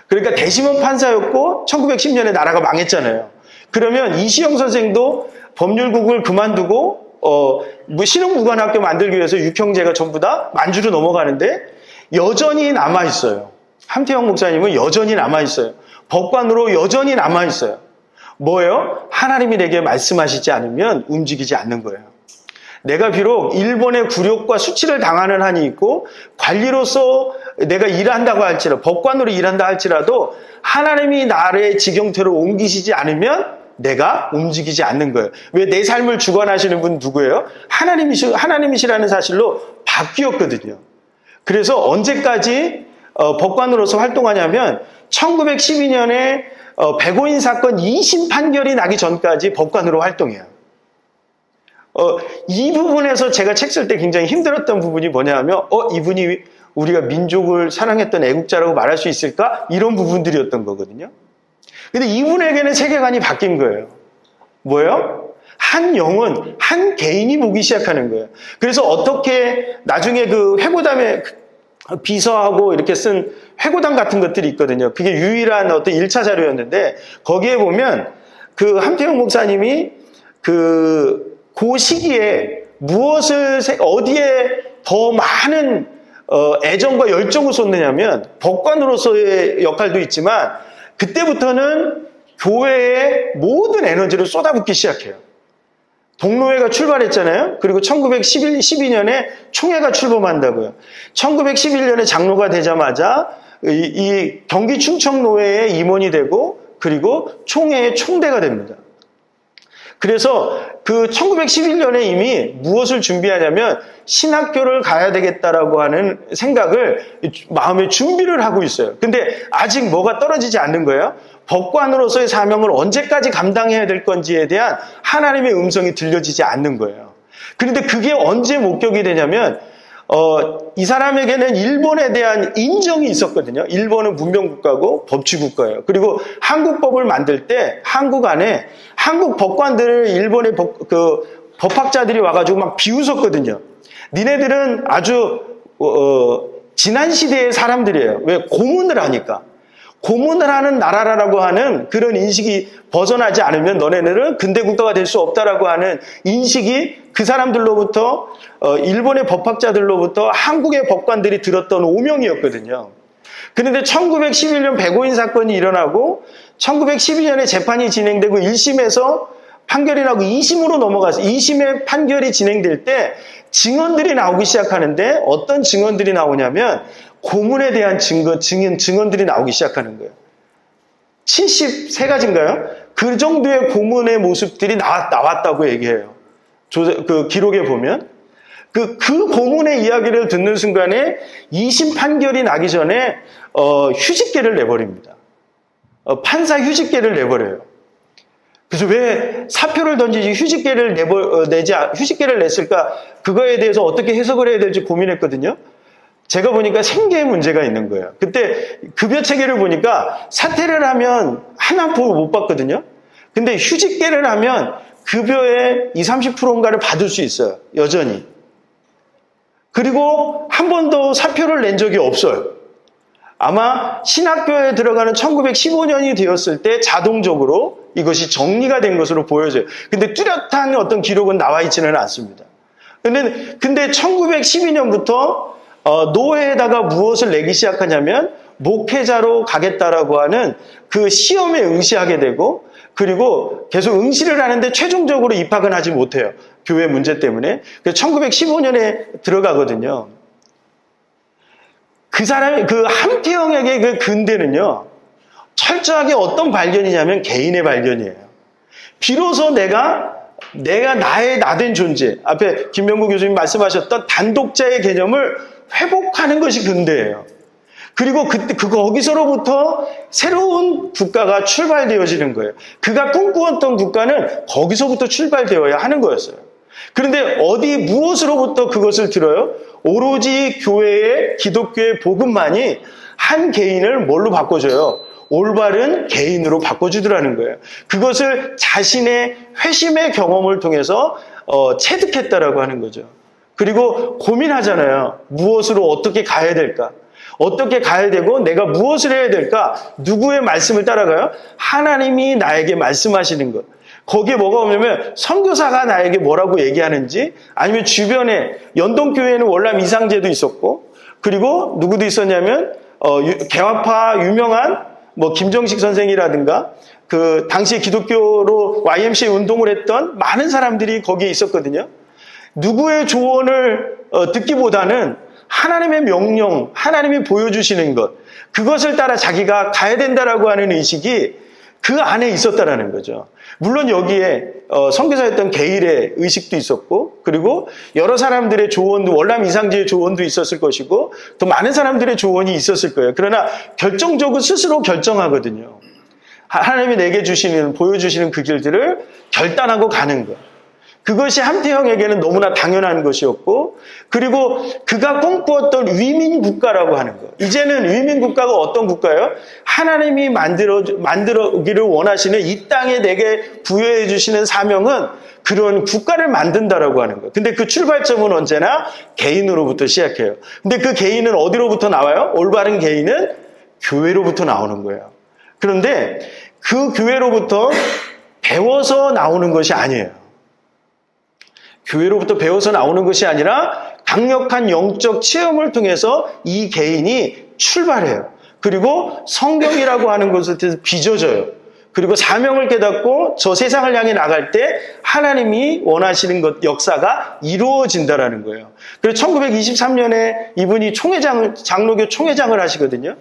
그러니까 대심원 판사였고 1910년에 나라가 망했잖아요. 그러면 이시영 선생도 법률국을 그만두고 뭐 신흥무관학교 만들기 위해서 육형제가 전부 다 만주로 넘어가는데 여전히 남아있어요. 함태영 목사님은 여전히 남아있어요. 법관으로 여전히 남아있어요. 뭐예요? 하나님이 내게 말씀하시지 않으면 움직이지 않는 거예요. 내가 비록 일본의 굴욕과 수치를 당하는 한이 있고 관리로서 내가 일한다고 할지라도 법관으로 일한다 할지라도 하나님이 나의 직영태로 옮기시지 않으면 내가 움직이지 않는 거예요. 왜 내 삶을 주관하시는 분 누구예요? 하나님이시라는 사실로 바뀌었거든요. 그래서 언제까지 법관으로서 활동하냐면 1912년에 백오인 사건 2심 판결이 나기 전까지 법관으로 활동해요. 이 부분에서 제가 책 쓸 때 굉장히 힘들었던 부분이 뭐냐면 이분이 우리가 민족을 사랑했던 애국자라고 말할 수 있을까? 이런 부분들이었던 거거든요. 근데 이분에게는 세계관이 바뀐 거예요. 뭐예요? 한 영혼, 한 개인이 보기 시작하는 거예요. 그래서 어떻게 나중에 그 회고담에 비서하고 이렇게 쓴 회고담 같은 것들이 있거든요. 그게 유일한 어떤 1차 자료였는데 거기에 보면 그 함태영 목사님이 그 시기에 무엇을 어디에 더 많은 애정과 열정을 쏟느냐면 법관으로서의 역할도 있지만 그때부터는 교회에 모든 에너지를 쏟아붓기 시작해요. 동로회가 출발했잖아요. 그리고 1912년에 총회가 출범한다고요. 1911년에 장로가 되자마자 이 경기 충청노회의 임원이 되고 그리고 총회의 총대가 됩니다. 그래서 그 1911년에 이미 무엇을 준비하냐면 신학교를 가야 되겠다라고 하는 생각을 마음에 준비를 하고 있어요. 근데 아직 뭐가 떨어지지 않는 거예요. 법관으로서의 사명을 언제까지 감당해야 될 건지에 대한 하나님의 음성이 들려지지 않는 거예요. 그런데 그게 언제 목격이 되냐면 이 사람에게는 일본에 대한 인정이 있었거든요. 일본은 문명국가고 법치국가예요. 그리고 한국법을 만들 때 한국 안에 한국 법관들을 일본의 법학자들이 와가지고 막 비웃었거든요. 니네들은 아주 지난 시대의 사람들이에요. 왜? 고문을 하니까. 고문을 하는 나라라고 하는 그런 인식이 벗어나지 않으면 너네들은 근대 국가가 될 수 없다라고 하는 인식이 그 사람들로부터 일본의 법학자들로부터 한국의 법관들이 들었던 오명이었거든요. 그런데 1911년 백오인 사건이 일어나고 1912년에 재판이 진행되고 1심에서 판결이 나고 2심으로 넘어가서 2심의 판결이 진행될 때 증언들이 나오기 시작하는데 어떤 증언들이 나오냐면 고문에 대한 증언들이 나오기 시작하는 거예요. 73가지인가요? 그 정도의 고문의 모습들이 나왔다고 얘기해요. 그 기록에 보면. 그 고문의 이야기를 듣는 순간에 2심 판결이 나기 전에 휴직계를 내버립니다. 판사 휴직계를 내버려요. 그래서 왜 사표를 던지지 휴직계를 냈을까? 그거에 대해서 어떻게 해석을 해야 될지 고민했거든요. 제가 보니까 생계에 문제가 있는 거예요. 그때 급여 체계를 보니까 사퇴를 하면 한 푼을 못 받거든요. 근데 휴직계를 하면 급여의 20, 30%인가를 받을 수 있어요. 여전히. 그리고 한 번도 사표를 낸 적이 없어요. 아마 신학교에 들어가는 1915년이 되었을 때 자동적으로 이것이 정리가 된 것으로 보여져요. 근데 뚜렷한 어떤 기록은 나와 있지는 않습니다. 근데 1912년부터 노회에다가 무엇을 내기 시작하냐면 목회자로 가겠다라고 하는 그 시험에 응시하게 되고 그리고 계속 응시를 하는데 최종적으로 입학은 하지 못해요. 교회 문제 때문에. 그래서 1915년에 들어가거든요. 그 사람이 그 함태영에게 그 근대는요. 철저하게 어떤 발견이냐면 개인의 발견이에요. 비로소 내가 나의 나된 존재, 앞에 김명구 교수님 말씀하셨던 단독자의 개념을 회복하는 것이 근대예요. 그리고 거기서로부터 새로운 국가가 출발되어지는 거예요. 그가 꿈꾸었던 국가는 거기서부터 출발되어야 하는 거였어요. 그런데 무엇으로부터 그것을 들어요? 오로지 교회의 기독교의 복음만이 한 개인을 뭘로 바꿔줘요? 올바른 개인으로 바꿔주더라는 거예요. 그것을 자신의 회심의 경험을 통해서 체득했다라고 하는 거죠. 그리고 고민하잖아요. 무엇으로 어떻게 가야 될까? 어떻게 가야 되고 내가 무엇을 해야 될까? 누구의 말씀을 따라가요? 하나님이 나에게 말씀하시는 것. 거기에 뭐가 오냐면 선교사가 나에게 뭐라고 얘기하는지, 아니면 주변에 연동교회에는 월남 이상제도 있었고, 그리고 누구도 있었냐면 개화파 유명한 뭐 김정식 선생이라든가 그 당시 기독교로 YMCA 운동을 했던 많은 사람들이 거기에 있었거든요. 누구의 조언을 듣기보다는 하나님의 명령, 하나님이 보여주시는 것, 그것을 따라 자기가 가야 된다라고 하는 의식이 그 안에 있었다라는 거죠. 물론 여기에 선교사였던 게일의 의식도 있었고, 그리고 여러 사람들의 조언도, 월남 이상제의 조언도 있었을 것이고, 또 많은 사람들의 조언이 있었을 거예요. 그러나 결정적으로 스스로 결정하거든요. 하나님이 내게 보여주시는 그 길들을 결단하고 가는 것. 그것이 함태형에게는 너무나 당연한 것이었고, 그리고 그가 꿈꾸었던 위민국가라고 하는 것. 이제는 위민국가가 어떤 국가예요? 하나님이 만들기를 원하시는 이 땅에 내게 부여해 주시는 사명은 그런 국가를 만든다라고 하는 것. 근데 그 출발점은 언제나 개인으로부터 시작해요. 근데 그 개인은 어디로부터 나와요? 올바른 개인은 교회로부터 나오는 거예요. 그런데 그 교회로부터 배워서 나오는 것이 아니에요. 교회로부터 배워서 나오는 것이 아니라 강력한 영적 체험을 통해서 이 개인이 출발해요. 그리고 성경이라고 하는 것에 대해서 빚어져요. 그리고 사명을 깨닫고 저 세상을 향해 나갈 때 하나님이 원하시는 것, 역사가 이루어진다라는 거예요. 그래서 1923년에 이분이 장로교 총회장을 하시거든요.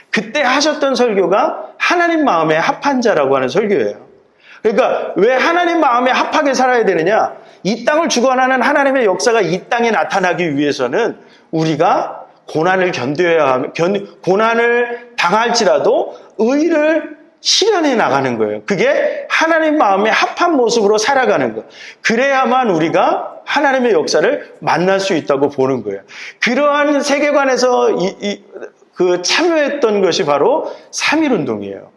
그때 하셨던 설교가 하나님 마음에 합한 자라고 하는 설교예요. 그러니까 왜 하나님 마음에 합하게 살아야 되느냐? 이 땅을 주관하는 하나님의 역사가 이 땅에 나타나기 위해서는 우리가 고난을 고난을 당할지라도 의를 실현해 나가는 거예요. 그게 하나님 마음에 합한 모습으로 살아가는 거. 그래야만 우리가 하나님의 역사를 만날 수 있다고 보는 거예요. 그러한 세계관에서 참여했던 것이 바로 3.1운동이에요.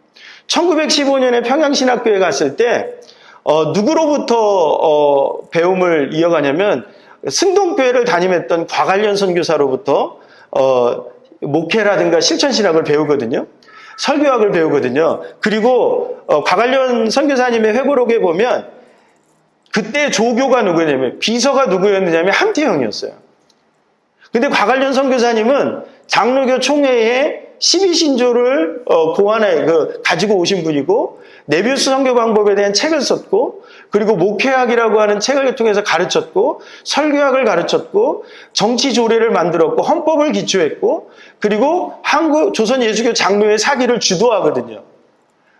1915년에 평양신학교에 갔을 때 누구로부터 배움을 이어가냐면 승동교회를 담임했던 과관련 선교사로부터 목회라든가 실천신학을 배우거든요. 설교학을 배우거든요. 그리고 과관련 선교사님의 회고록에 보면 그때 조교가 누구냐면 비서가 누구였느냐면 함태형이었어요. 근데 과관련 선교사님은 장로교 총회에 12신조를 가지고 오신 분이고, 네비우스 선교 방법에 대한 책을 썼고, 그리고 목회학이라고 하는 책을 통해서 가르쳤고, 설교학을 가르쳤고, 정치 조례를 만들었고, 헌법을 기초했고, 그리고 조선 예수교 장로의 사기를 주도하거든요.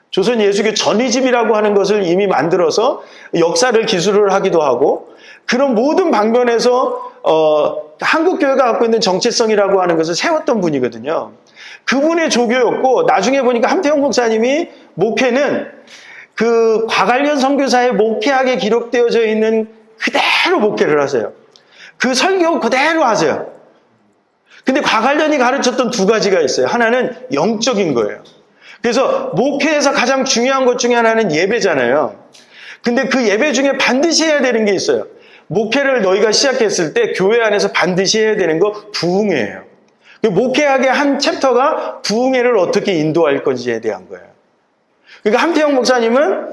조선 예수교 전위집이라고 하는 것을 이미 만들어서 역사를 기술을 하기도 하고, 그런 모든 방면에서 한국교회가 갖고 있는 정체성이라고 하는 것을 세웠던 분이거든요. 그분의 조교였고, 나중에 보니까 함태영 목사님이 목회는 그 과관련 선교사의 목회학에 기록되어져 있는 그대로 목회를 하세요. 그 설교 그대로 하세요. 근데 과관련이 가르쳤던 두 가지가 있어요. 하나는 영적인 거예요. 그래서 목회에서 가장 중요한 것 중에 하나는 예배잖아요. 근데 그 예배 중에 반드시 해야 되는 게 있어요. 목회를 너희가 시작했을 때 교회 안에서 반드시 해야 되는 거 부흥회예요. 목회학의 한 챕터가 부흥회를 어떻게 인도할 건지에 대한 거예요. 그러니까 함태영 목사님은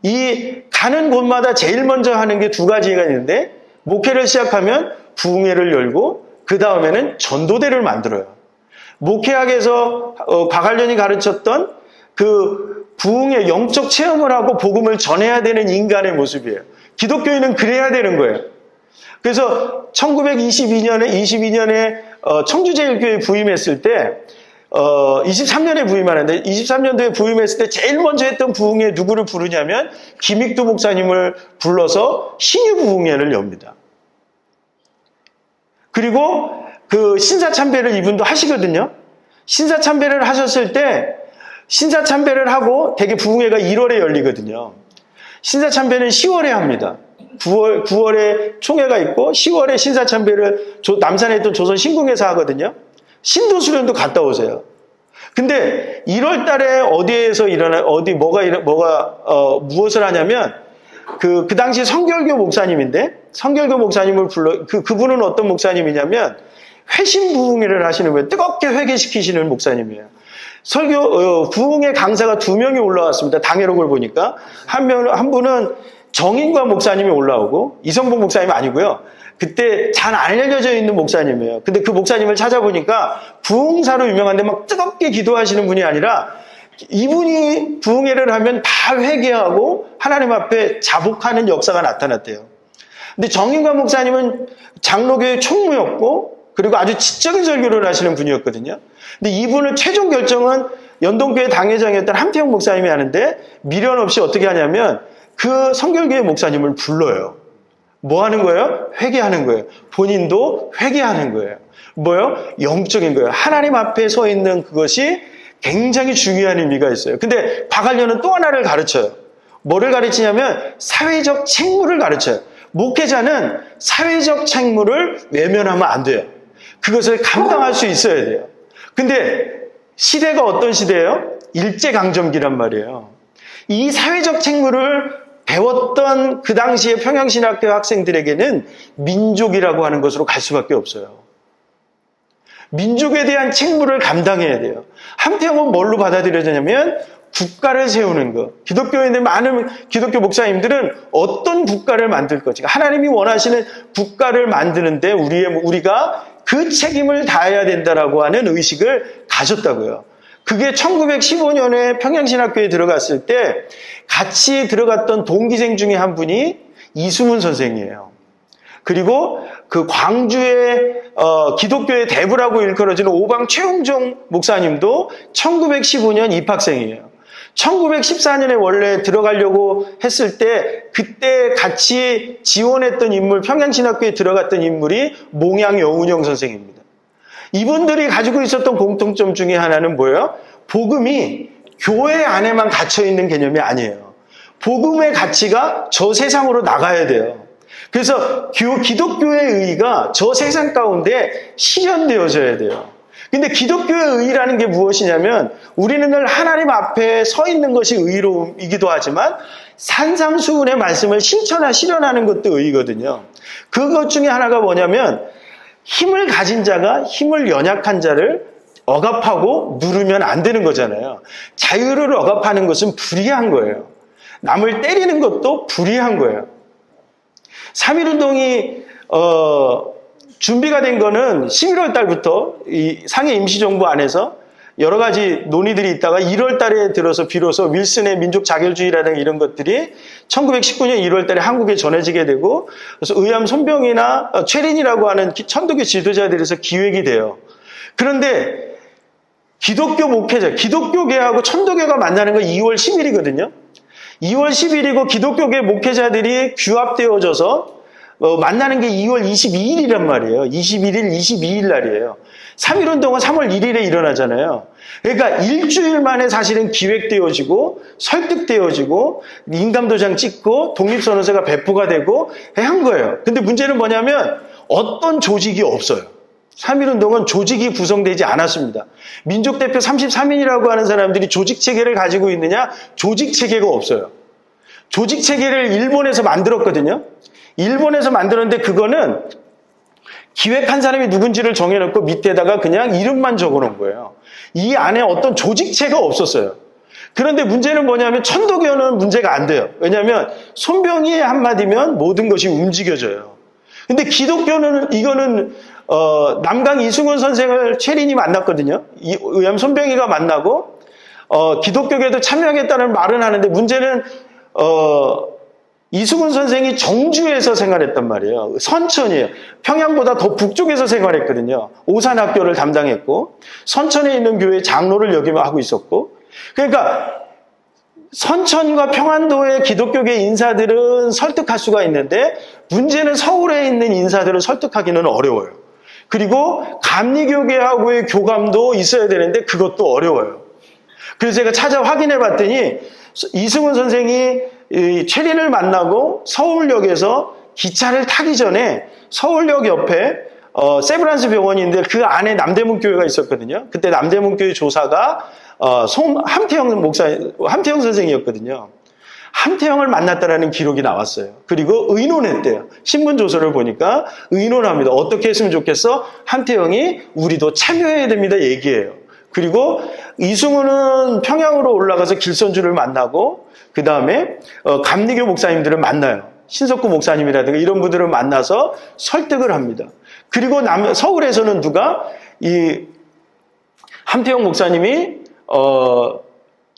이 가는 곳마다 제일 먼저 하는 게 두 가지가 있는데, 목회를 시작하면 부흥회를 열고 그 다음에는 전도대를 만들어요. 목회학에서 과관련이 가르쳤던 그 부흥의 영적 체험을 하고 복음을 전해야 되는 인간의 모습이에요. 기독교인은 그래야 되는 거예요. 그래서 1922년에 청주제일교회에 부임했을 때 23년에 부임하는데, 23년도에 부임했을 때 제일 먼저 했던 부흥회 누구를 부르냐면 김익두 목사님을 불러서 신유부흥회를 엽니다. 그리고 그 신사참배를 이분도 하시거든요. 신사참배를 하셨을 때 신사참배를 하고 대개 부흥회가 1월에 열리거든요. 신사참배는 10월에 합니다. 9월에 총회가 있고 10월에 신사참배를 남산에 있던 조선 신궁에서 하거든요. 신도수련도 갔다 오세요. 근데 1월 달에 어디에서 무엇을 하냐면 그 당시 성결교 목사님인데, 성결교 목사님을 그분은 어떤 목사님이냐면 회심부흥회를 하시는 거예요. 뜨겁게 회개시키시는 목사님이에요. 부흥의 강사가 2명이 올라왔습니다. 당회록을 보니까. 한 분은 정인과 목사님이 올라오고, 이성복 목사님 아니고요. 그때 잘 안 알려져 있는 목사님이에요. 근데 그 목사님을 찾아보니까 부흥사로 유명한데 막 뜨겁게 기도하시는 분이 아니라 이분이 부흥회를 하면 다 회개하고 하나님 앞에 자복하는 역사가 나타났대요. 근데 정인과 목사님은 장로교의 총무였고, 그리고 아주 지적인 설교를 하시는 분이었거든요. 근데 이분을 최종 결정은 연동교회 당회장이었던 함태영 목사님이 하는데, 미련 없이 어떻게 하냐면 그 성결교회 목사님을 불러요. 뭐 하는 거예요? 회개하는 거예요. 본인도 회개하는 거예요. 뭐요? 영적인 거예요. 하나님 앞에 서 있는 그것이 굉장히 중요한 의미가 있어요. 근데 박알려는 또 하나를 가르쳐요. 뭐를 가르치냐면 사회적 책무를 가르쳐요. 목회자는 사회적 책무를 외면하면 안 돼요. 그것을 감당할 수 있어야 돼요. 근데 시대가 어떤 시대예요? 일제강점기란 말이에요. 이 사회적 책무를 배웠던 그 당시에 평양신학교 학생들에게는 민족이라고 하는 것으로 갈 수밖에 없어요. 민족에 대한 책무를 감당해야 돼요. 함태영은 뭘로 받아들여지냐면 국가를 세우는 것. 기독교인들, 많은 기독교 목사님들은 어떤 국가를 만들 것인가, 하나님이 원하시는 국가를 만드는데 우리가 그 책임을 다해야 된다라고 하는 의식을 가졌다고요. 그게 1915년에 평양신학교에 들어갔을 때 같이 들어갔던 동기생 중에 한 분이 이승훈 선생이에요. 그리고 그 광주의 기독교의 대부라고 일컬어지는 오방 최홍종 목사님도 1915년 입학생이에요. 1914년에 원래 들어가려고 했을 때 그때 같이 지원했던 인물, 평양신학교에 들어갔던 인물이 몽양 여운영 선생입니다. 이분들이 가지고 있었던 공통점 중에 하나는 뭐예요? 복음이 교회 안에만 갇혀있는 개념이 아니에요. 복음의 가치가 저 세상으로 나가야 돼요. 그래서 기독교의 의의가 저 세상 가운데 실현되어져야 돼요. 근데 기독교의 의의라는 게 무엇이냐면 우리는 늘 하나님 앞에 서 있는 것이 의로움이기도 하지만 산상수훈의 말씀을 실현하는 것도 의의거든요. 그것 중에 하나가 뭐냐면 힘을 가진 자가 힘을 연약한 자를 억압하고 누르면 안 되는 거잖아요. 자유를 억압하는 것은 불의한 거예요. 남을 때리는 것도 불의한 거예요. 3.1운동이 준비가 된 거는 11월 달부터 이 상해 임시정부 안에서 여러 가지 논의들이 있다가 1월 달에 들어서 비로소 윌슨의 민족 자결주의라는 이런 것들이 1919년 1월 달에 한국에 전해지게 되고, 그래서 의암 손병이나 최린이라고 하는 천도교 지도자들에서 기획이 돼요. 그런데 기독교 목회자, 기독교계하고 천도교가 만나는 건 2월 10일이거든요. 2월 10일이고 기독교계 목회자들이 규합되어져서 만나는 게 2월 22일이란 말이에요. 21일, 22일 날이에요. 3.1운동은 3월 1일에 일어나잖아요. 그러니까 일주일 만에 사실은 기획되어지고 설득되어지고 인감도장 찍고 독립선언서가 배포가 되고 한 거예요. 근데 문제는 뭐냐면 어떤 조직이 없어요. 3.1운동은 조직이 구성되지 않았습니다. 민족대표 33인이라고 하는 사람들이 조직체계를 가지고 있느냐? 조직체계가 없어요. 조직체계를 일본에서 만들었거든요. 일본에서 만들었는데 그거는 기획한 사람이 누군지를 정해놓고 밑에다가 그냥 이름만 적어놓은 거예요. 이 안에 어떤 조직체가 없었어요. 그런데 문제는 뭐냐면 천도교는 문제가 안 돼요. 왜냐하면 손병희 한마디면 모든 것이 움직여져요. 근데 기독교는 이거는 남강 이승훈 선생을 최린이 만났거든요. 의암 손병희가 만나고 기독교계도 참여하겠다는 말은 하는데 문제는 이승훈 선생이 정주에서 생활했단 말이에요. 선천이에요. 평양보다 더 북쪽에서 생활했거든요. 오산학교를 담당했고 선천에 있는 교회 장로를 역임하고 있었고, 그러니까 선천과 평안도의 기독교계 인사들은 설득할 수가 있는데 문제는 서울에 있는 인사들을 설득하기는 어려워요. 그리고 감리교계하고의 교감도 있어야 되는데 그것도 어려워요. 그래서 제가 찾아 확인해 봤더니 이승훈 선생이 최린을 만나고 서울역에서 기차를 타기 전에 서울역 옆에 세브란스 병원인데 그 안에 남대문교회가 있었거든요. 그때 남대문교회 조사가 함태영 선생이었거든요. 함태영을 만났다라는 기록이 나왔어요. 그리고 의논했대요. 신문 조서를 보니까 의논합니다. 어떻게 했으면 좋겠어? 함태영이 우리도 참여해야 됩니다. 얘기해요. 그리고 이승우는 평양으로 올라가서 길선주를 만나고 그 다음에 감리교 목사님들을 만나요. 신석구 목사님이라든가 이런 분들을 만나서 설득을 합니다. 그리고 서울에서는 누가 이 함태영 목사님이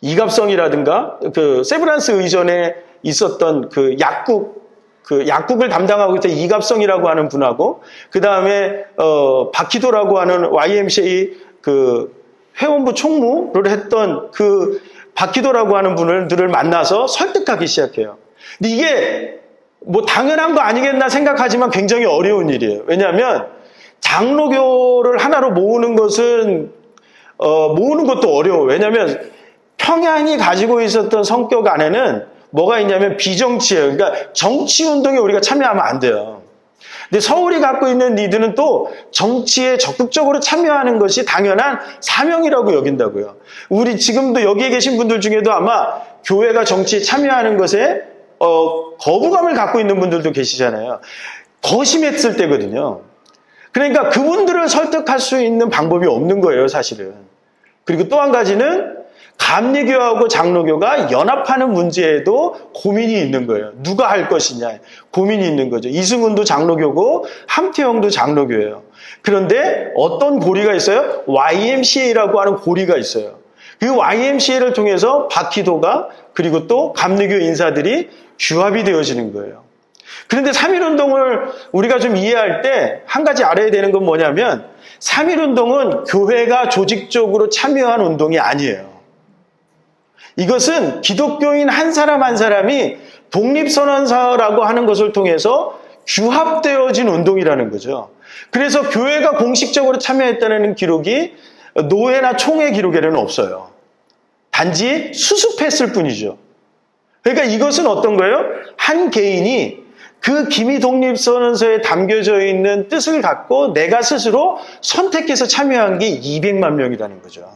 이갑성이라든가 그 세브란스 의전에 있었던 그 약국을 담당하고 있던 이갑성이라고 하는 분하고 그 다음에 박희도라고 하는 YMCA 그 회원부 총무를 했던 그 박희도라고 하는 분들을 만나서 설득하기 시작해요. 근데 이게 뭐 당연한 거 아니겠나 생각하지만 굉장히 어려운 일이에요. 왜냐하면 장로교를 하나로 모으는 것은 모으는 것도 어려워. 왜냐하면 평양이 가지고 있었던 성격 안에는 뭐가 있냐면 비정치예요. 그러니까 정치운동에 우리가 참여하면 안 돼요. 근데 서울이 갖고 있는 리드는 또 정치에 적극적으로 참여하는 것이 당연한 사명이라고 여긴다고요. 우리 지금도 여기에 계신 분들 중에도 아마 교회가 정치에 참여하는 것에 거부감을 갖고 있는 분들도 계시잖아요. 거심했을 때거든요. 그러니까 그분들을 설득할 수 있는 방법이 없는 거예요, 사실은. 그리고 또 한 가지는 감리교하고 장로교가 연합하는 문제에도 고민이 있는 거예요. 누가 할 것이냐 고민이 있는 거죠. 이승훈도 장로교고 함태영도 장로교예요. 그런데 어떤 고리가 있어요? YMCA라고 하는 고리가 있어요. 그 YMCA를 통해서 박희도가 그리고 또 감리교 인사들이 규합이 되어지는 거예요. 그런데 3.1운동을 우리가 좀 이해할 때 한 가지 알아야 되는 건 뭐냐면 3.1운동은 교회가 조직적으로 참여한 운동이 아니에요. 이것은 기독교인 한 사람 한 사람이 독립선언서라고 하는 것을 통해서 규합되어진 운동이라는 거죠. 그래서 교회가 공식적으로 참여했다는 기록이 노회나 총회 기록에는 없어요. 단지 수습했을 뿐이죠. 그러니까 이것은 어떤 거예요? 한 개인이 그 기미 독립선언서에 담겨져 있는 뜻을 갖고 내가 스스로 선택해서 참여한 게 200만 명이라는 거죠.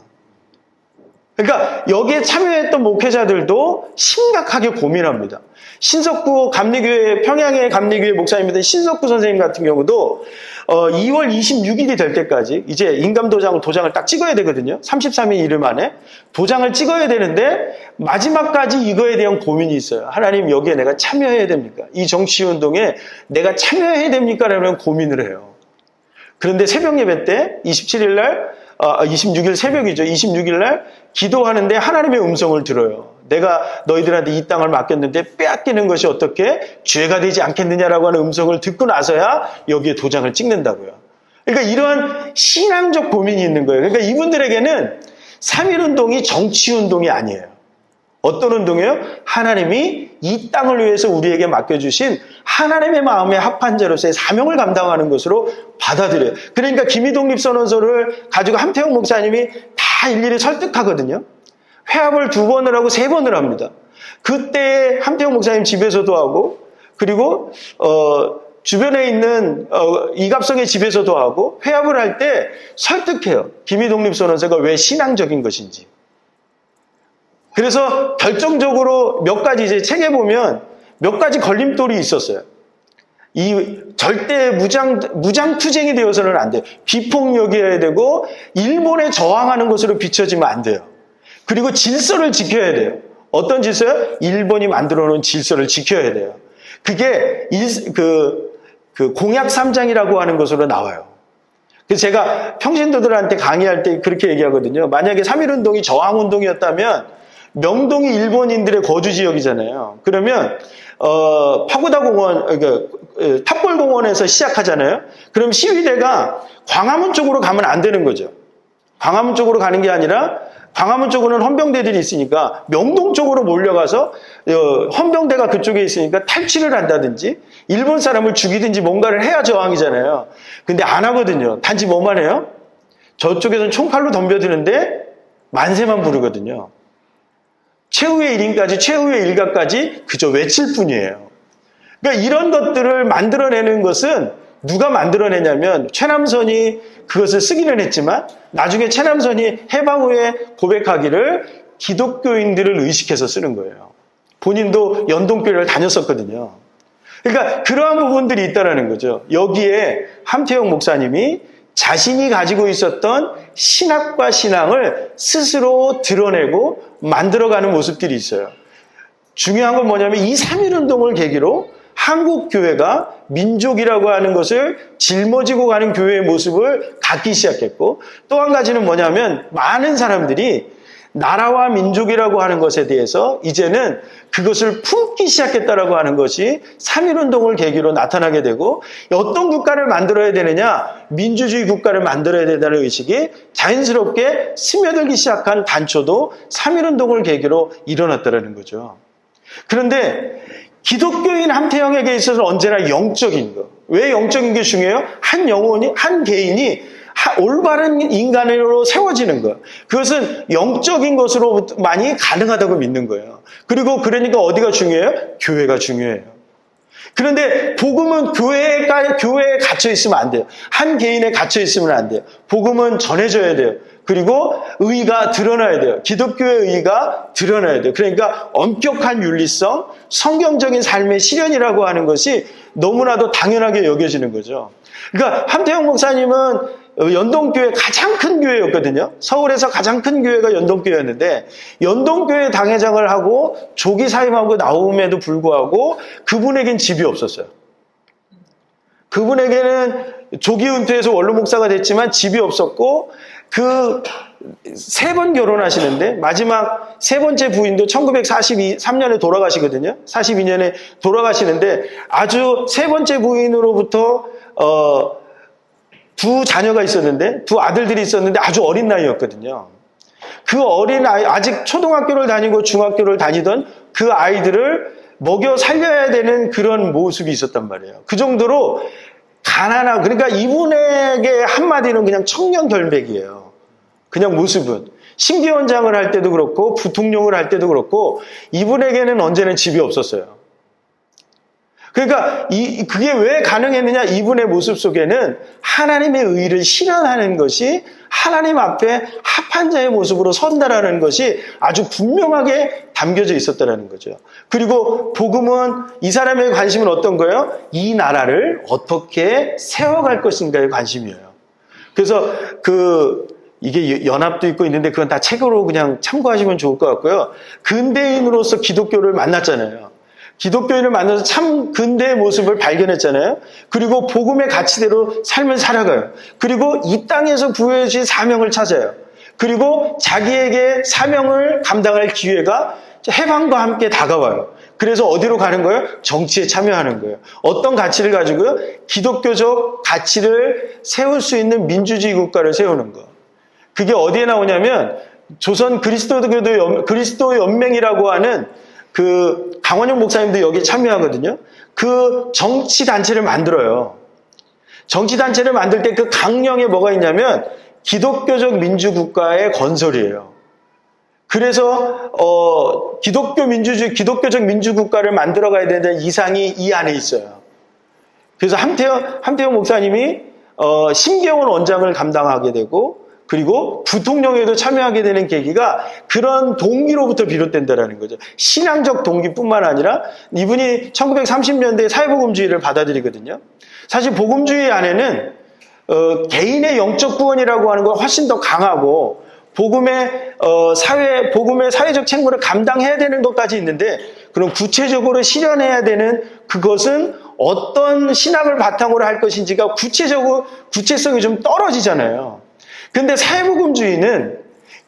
그러니까 여기에 참여했던 목회자들도 심각하게 고민합니다. 신석구 감리교회, 평양의 감리교회 목사님이던 신석구 선생님 같은 경우도 2월 26일이 될 때까지 이제 도장을 딱 찍어야 되거든요. 33일 이름 안에 도장을 찍어야 되는데 마지막까지 이거에 대한 고민이 있어요. 하나님, 여기에 내가 참여해야 됩니까? 이 정치운동에 내가 참여해야 됩니까? 라는 고민을 해요. 그런데 새벽 예배 때 27일 날 26일 새벽이죠. 26일 날 기도하는데 하나님의 음성을 들어요. 내가 너희들한테 이 땅을 맡겼는데 빼앗기는 것이 어떻게 죄가 되지 않겠느냐라고 하는 음성을 듣고 나서야 여기에 도장을 찍는다고요. 그러니까 이러한 신앙적 고민이 있는 거예요. 그러니까 이분들에게는 3.1운동이 정치운동이 아니에요. 어떤 운동이에요? 하나님이 이 땅을 위해서 우리에게 맡겨주신 하나님의 마음에 합한 자로서의 사명을 감당하는 것으로 받아들여요. 그러니까 기미독립선언서를 가지고 함태영 목사님이 다 일일이 설득하거든요. 회합을 2번을 하고 3번을 합니다. 그때 함태영 목사님 집에서도 하고 그리고 주변에 있는 이갑성의 집에서도 하고 회합을 할 때 설득해요. 기미독립선언서가 왜 신앙적인 것인지. 그래서 결정적으로 몇 가지 이제 책에 보면 몇 가지 걸림돌이 있었어요. 이 절대 무장 투쟁이 되어서는 안 돼요. 비폭력이어야 되고 일본에 저항하는 것으로 비춰지면 안 돼요. 그리고 질서를 지켜야 돼요. 어떤 질서요? 일본이 만들어 놓은 질서를 지켜야 돼요. 그게 공약 3장이라고 하는 것으로 나와요. 그래서 제가 평신도들한테 강의할 때 그렇게 얘기하거든요. 만약에 3.1운동이 저항운동이었다면 명동이 일본인들의 거주지역이잖아요. 그러면 파고다공원, 탑골공원에서 시작하잖아요. 그럼 시위대가 광화문 쪽으로 가면 안 되는 거죠. 광화문 쪽으로 가는 게 아니라 광화문 쪽으로는 헌병대들이 있으니까 명동 쪽으로 몰려가서 헌병대가 그쪽에 있으니까 탈취를 한다든지 일본 사람을 죽이든지 뭔가를 해야 저항이잖아요. 근데 안 하거든요. 단지 뭐만 해요? 저쪽에서는 총칼로 덤벼드는데 만세만 부르거든요. 최후의 1인까지, 최후의 일가까지 그저 외칠 뿐이에요. 그러니까 이런 것들을 만들어내는 것은 누가 만들어내냐면 최남선이 그것을 쓰기는 했지만 나중에 최남선이 해방 후에 고백하기를 기독교인들을 의식해서 쓰는 거예요. 본인도 연동교회를 다녔었거든요. 그러니까 그러한 부분들이 있다는 거죠. 여기에 함태영 목사님이 자신이 가지고 있었던 신학과 신앙을 스스로 드러내고 만들어가는 모습들이 있어요. 중요한 건 뭐냐면 이 3.1운동을 계기로 한국 교회가 민족이라고 하는 것을 짊어지고 가는 교회의 모습을 갖기 시작했고, 또 한 가지는 뭐냐면 많은 사람들이 나라와 민족이라고 하는 것에 대해서 이제는 그것을 품기 시작했다라고 하는 것이 3.1운동을 계기로 나타나게 되고, 어떤 국가를 만들어야 되느냐, 민주주의 국가를 만들어야 된다는 의식이 자연스럽게 스며들기 시작한 단초도 3.1운동을 계기로 일어났다는 거죠. 그런데 기독교인 함태영에게 있어서 언제나 영적인 거. 왜 영적인 게 중요해요? 한 영혼이, 한 개인이 올바른 인간으로 세워지는 것. 그것은 영적인 것으로 많이 가능하다고 믿는 거예요. 그리고 그러니까 어디가 중요해요? 교회가 중요해요. 그런데 복음은 교회에 갇혀 있으면 안 돼요. 한 개인에 갇혀 있으면 안 돼요. 복음은 전해져야 돼요. 그리고 의가 드러나야 돼요. 기독교의 의가 드러나야 돼요. 그러니까 엄격한 윤리성, 성경적인 삶의 실현이라고 하는 것이 너무나도 당연하게 여겨지는 거죠. 그러니까 함태영 목사님은 연동교회 가장 큰 교회였거든요. 서울에서 가장 큰 교회가 연동교회였는데, 연동교회 당회장을 하고 조기 사임하고 나옴에도 불구하고 그분에겐 집이 없었어요. 그분에게는 조기 은퇴해서 원로 목사가 됐지만 집이 없었고, 그 3번 결혼하시는데 마지막 3번째 부인도 1943년에 돌아가시거든요. 42년에 돌아가시는데, 아주 3번째 부인으로부터 2 자녀가 있었는데, 2 아들들이 있었는데 아주 어린 나이였거든요. 그 어린 아이, 아직 초등학교를 다니고 중학교를 다니던 그 아이들을 먹여 살려야 되는 그런 모습이 있었단 말이에요. 그 정도로 가난하고, 그러니까 이분에게 한마디는 그냥 청년결백이에요. 그냥 모습은. 신기원장을 할 때도 그렇고 부통령을 할 때도 그렇고 이분에게는 언제나 집이 없었어요. 그러니까 그게 왜 가능했느냐? 이분의 모습 속에는 하나님의 의를 실현하는 것이 하나님 앞에 합한 자의 모습으로 선다라는 것이 아주 분명하게 담겨져 있었다는 거죠. 그리고 복음은, 이 사람의 관심은 어떤 거예요? 이 나라를 어떻게 세워갈 것인가에 관심이에요. 그래서 이게 연합도 있고 있는데 그건 다 책으로 그냥 참고하시면 좋을 것 같고요. 근대인으로서 기독교를 만났잖아요. 기독교인을 만나서 참 근대의 모습을 발견했잖아요. 그리고 복음의 가치대로 삶을 살아가요. 그리고 이 땅에서 부여주신 사명을 찾아요. 그리고 자기에게 사명을 감당할 기회가 해방과 함께 다가와요. 그래서 어디로 가는 거예요? 정치에 참여하는 거예요. 어떤 가치를 가지고요? 기독교적 가치를 세울 수 있는 민주주의 국가를 세우는 거. 그게 어디에 나오냐면 조선 그리스도 연맹이라고 하는 그 강원영 목사님도 여기 참여하거든요. 그 정치단체를 만들어요. 정치단체를 만들 때 그 강령에 뭐가 있냐면 기독교적 민주국가의 건설이에요. 그래서 기독교적 민주국가를 만들어가야 되는 이상이 이 안에 있어요. 그래서 함태영 목사님이 심계원 원장을 감당하게 되고, 그리고 부통령에도 참여하게 되는 계기가 그런 동기로부터 비롯된다는 거죠. 신앙적 동기뿐만 아니라 이분이 1930년대에 사회복음주의를 받아들이거든요. 사실 복음주의 안에는 개인의 영적 구원이라고 하는 건 훨씬 더 강하고, 복음의 사회적 책무를 감당해야 되는 것까지 있는데, 그럼 구체적으로 실현해야 되는 그것은 어떤 신학을 바탕으로 할 것인지가 구체성이 좀 떨어지잖아요. 근데 사회복음주의는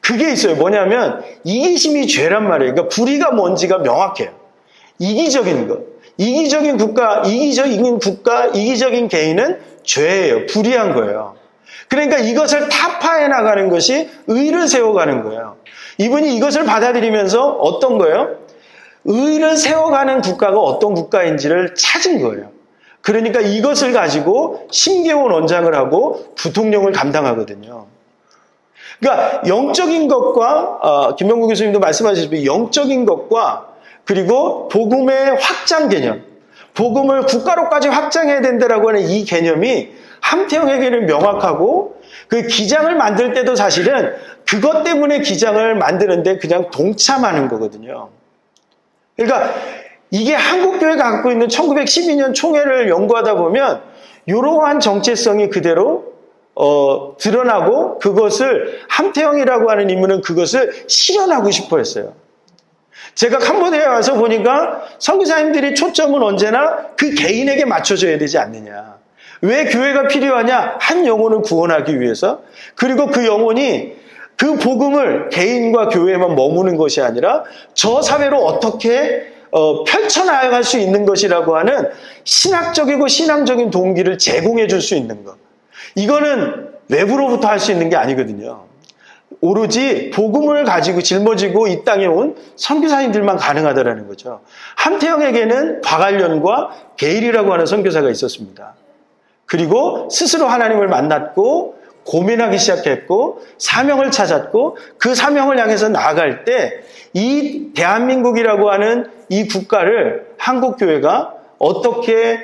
그게 있어요. 뭐냐면 이기심이 죄란 말이에요. 그러니까 불의가 뭔지가 명확해요. 이기적인 것. 이기적인 국가, 이기적인 개인은 죄예요. 불의한 거예요. 그러니까 이것을 타파해 나가는 것이 의를 세워가는 거예요. 이분이 이것을 받아들이면서 어떤 거예요? 의를 세워가는 국가가 어떤 국가인지를 찾은 거예요. 그러니까 이것을 가지고 심계원 원장을 하고 부통령을 감당하거든요. 그러니까 영적인 것과 김명구 교수님도 말씀하셨지만 영적인 것과 그리고 복음의 확장 개념, 복음을 국가로까지 확장해야 된다라고 하는 이 개념이 함태영에게는 명확하고, 그 기장을 만들 때도 사실은 그것 때문에 기장을 만드는데 그냥 동참하는 거거든요. 그러니까 이게 한국교회가 갖고 있는 1912년 총회를 연구하다 보면 이러한 정체성이 그대로 드러나고 그것을 함태영이라고 하는 인물은 그것을 실현하고 싶어 했어요. 제가 캄보디아에 와서 보니까 선교사님들이 초점은 언제나 그 개인에게 맞춰져야 되지 않느냐. 왜 교회가 필요하냐? 한 영혼을 구원하기 위해서. 그리고 그 영혼이 그 복음을 개인과 교회에만 머무는 것이 아니라 저 사회로 어떻게 펼쳐나갈 수 있는 것이라고 하는 신학적이고 신앙적인 동기를 제공해 줄 수 있는 것. 이거는 외부로부터 할 수 있는 게 아니거든요. 오로지 복음을 가지고 짊어지고 이 땅에 온 선교사님들만 가능하다라는 거죠. 함태영에게는 박알련과 게일이라고 하는 선교사가 있었습니다. 그리고 스스로 하나님을 만났고 고민하기 시작했고 사명을 찾았고 그 사명을 향해서 나아갈 때 이 대한민국이라고 하는 이 국가를 한국교회가 어떻게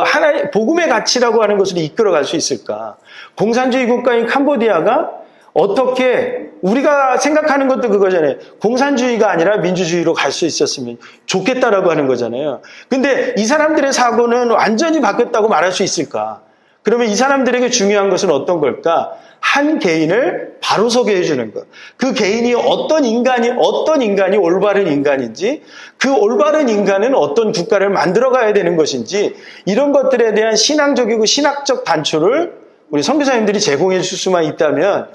하나의 복음의 가치라고 하는 것을 이끌어갈 수 있을까? 공산주의 국가인 캄보디아가 어떻게 우리가 생각하는 것도 그거잖아요. 공산주의가 아니라 민주주의로 갈 수 있었으면 좋겠다라고 하는 거잖아요. 근데 이 사람들의 사고는 완전히 바뀌었다고 말할 수 있을까? 그러면 이 사람들에게 중요한 것은 어떤 걸까? 한 개인을 바로 서게 해주는 것. 그 개인이 어떤 인간이 올바른 인간인지, 그 올바른 인간은 어떤 국가를 만들어가야 되는 것인지, 이런 것들에 대한 신앙적이고 신학적 단초를 우리 선교사님들이 제공해 줄 수만 있다면,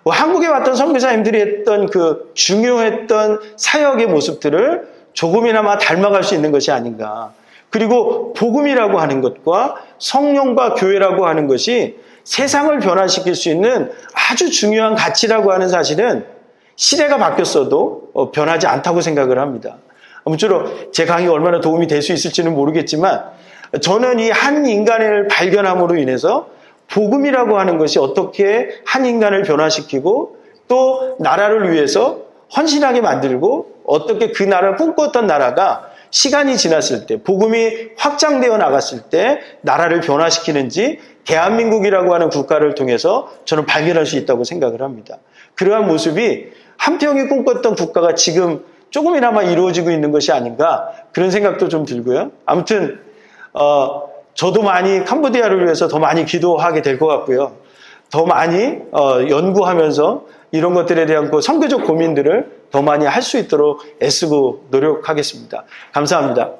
한국에 왔던 선교사님들이 했던 그 중요했던 사역의 모습들을 조금이나마 닮아갈 수 있는 것이 아닌가. 그리고 복음이라고 하는 것과 성령과 교회라고 하는 것이 세상을 변화시킬 수 있는 아주 중요한 가치라고 하는 사실은 시대가 바뀌었어도 변하지 않다고 생각을 합니다. 아무쪼록 제 강의가 얼마나 도움이 될 수 있을지는 모르겠지만 저는 이 한 인간을 발견함으로 인해서 복음이라고 하는 것이 어떻게 한 인간을 변화시키고 또 나라를 위해서 헌신하게 만들고 어떻게 그 나라를 꿈꿨던 나라가 시간이 지났을 때 복음이 확장되어 나갔을 때 나라를 변화시키는지 대한민국이라고 하는 국가를 통해서 저는 발견할 수 있다고 생각을 합니다. 그러한 모습이 함태영이 꿈꿨던 국가가 지금 조금이나마 이루어지고 있는 것이 아닌가 그런 생각도 좀 들고요. 아무튼 저도 많이 캄보디아를 위해서 더 많이 기도하게 될 것 같고요. 더 많이 연구하면서 이런 것들에 대한 그 선교적 고민들을 더 많이 할 수 있도록 애쓰고 노력하겠습니다. 감사합니다.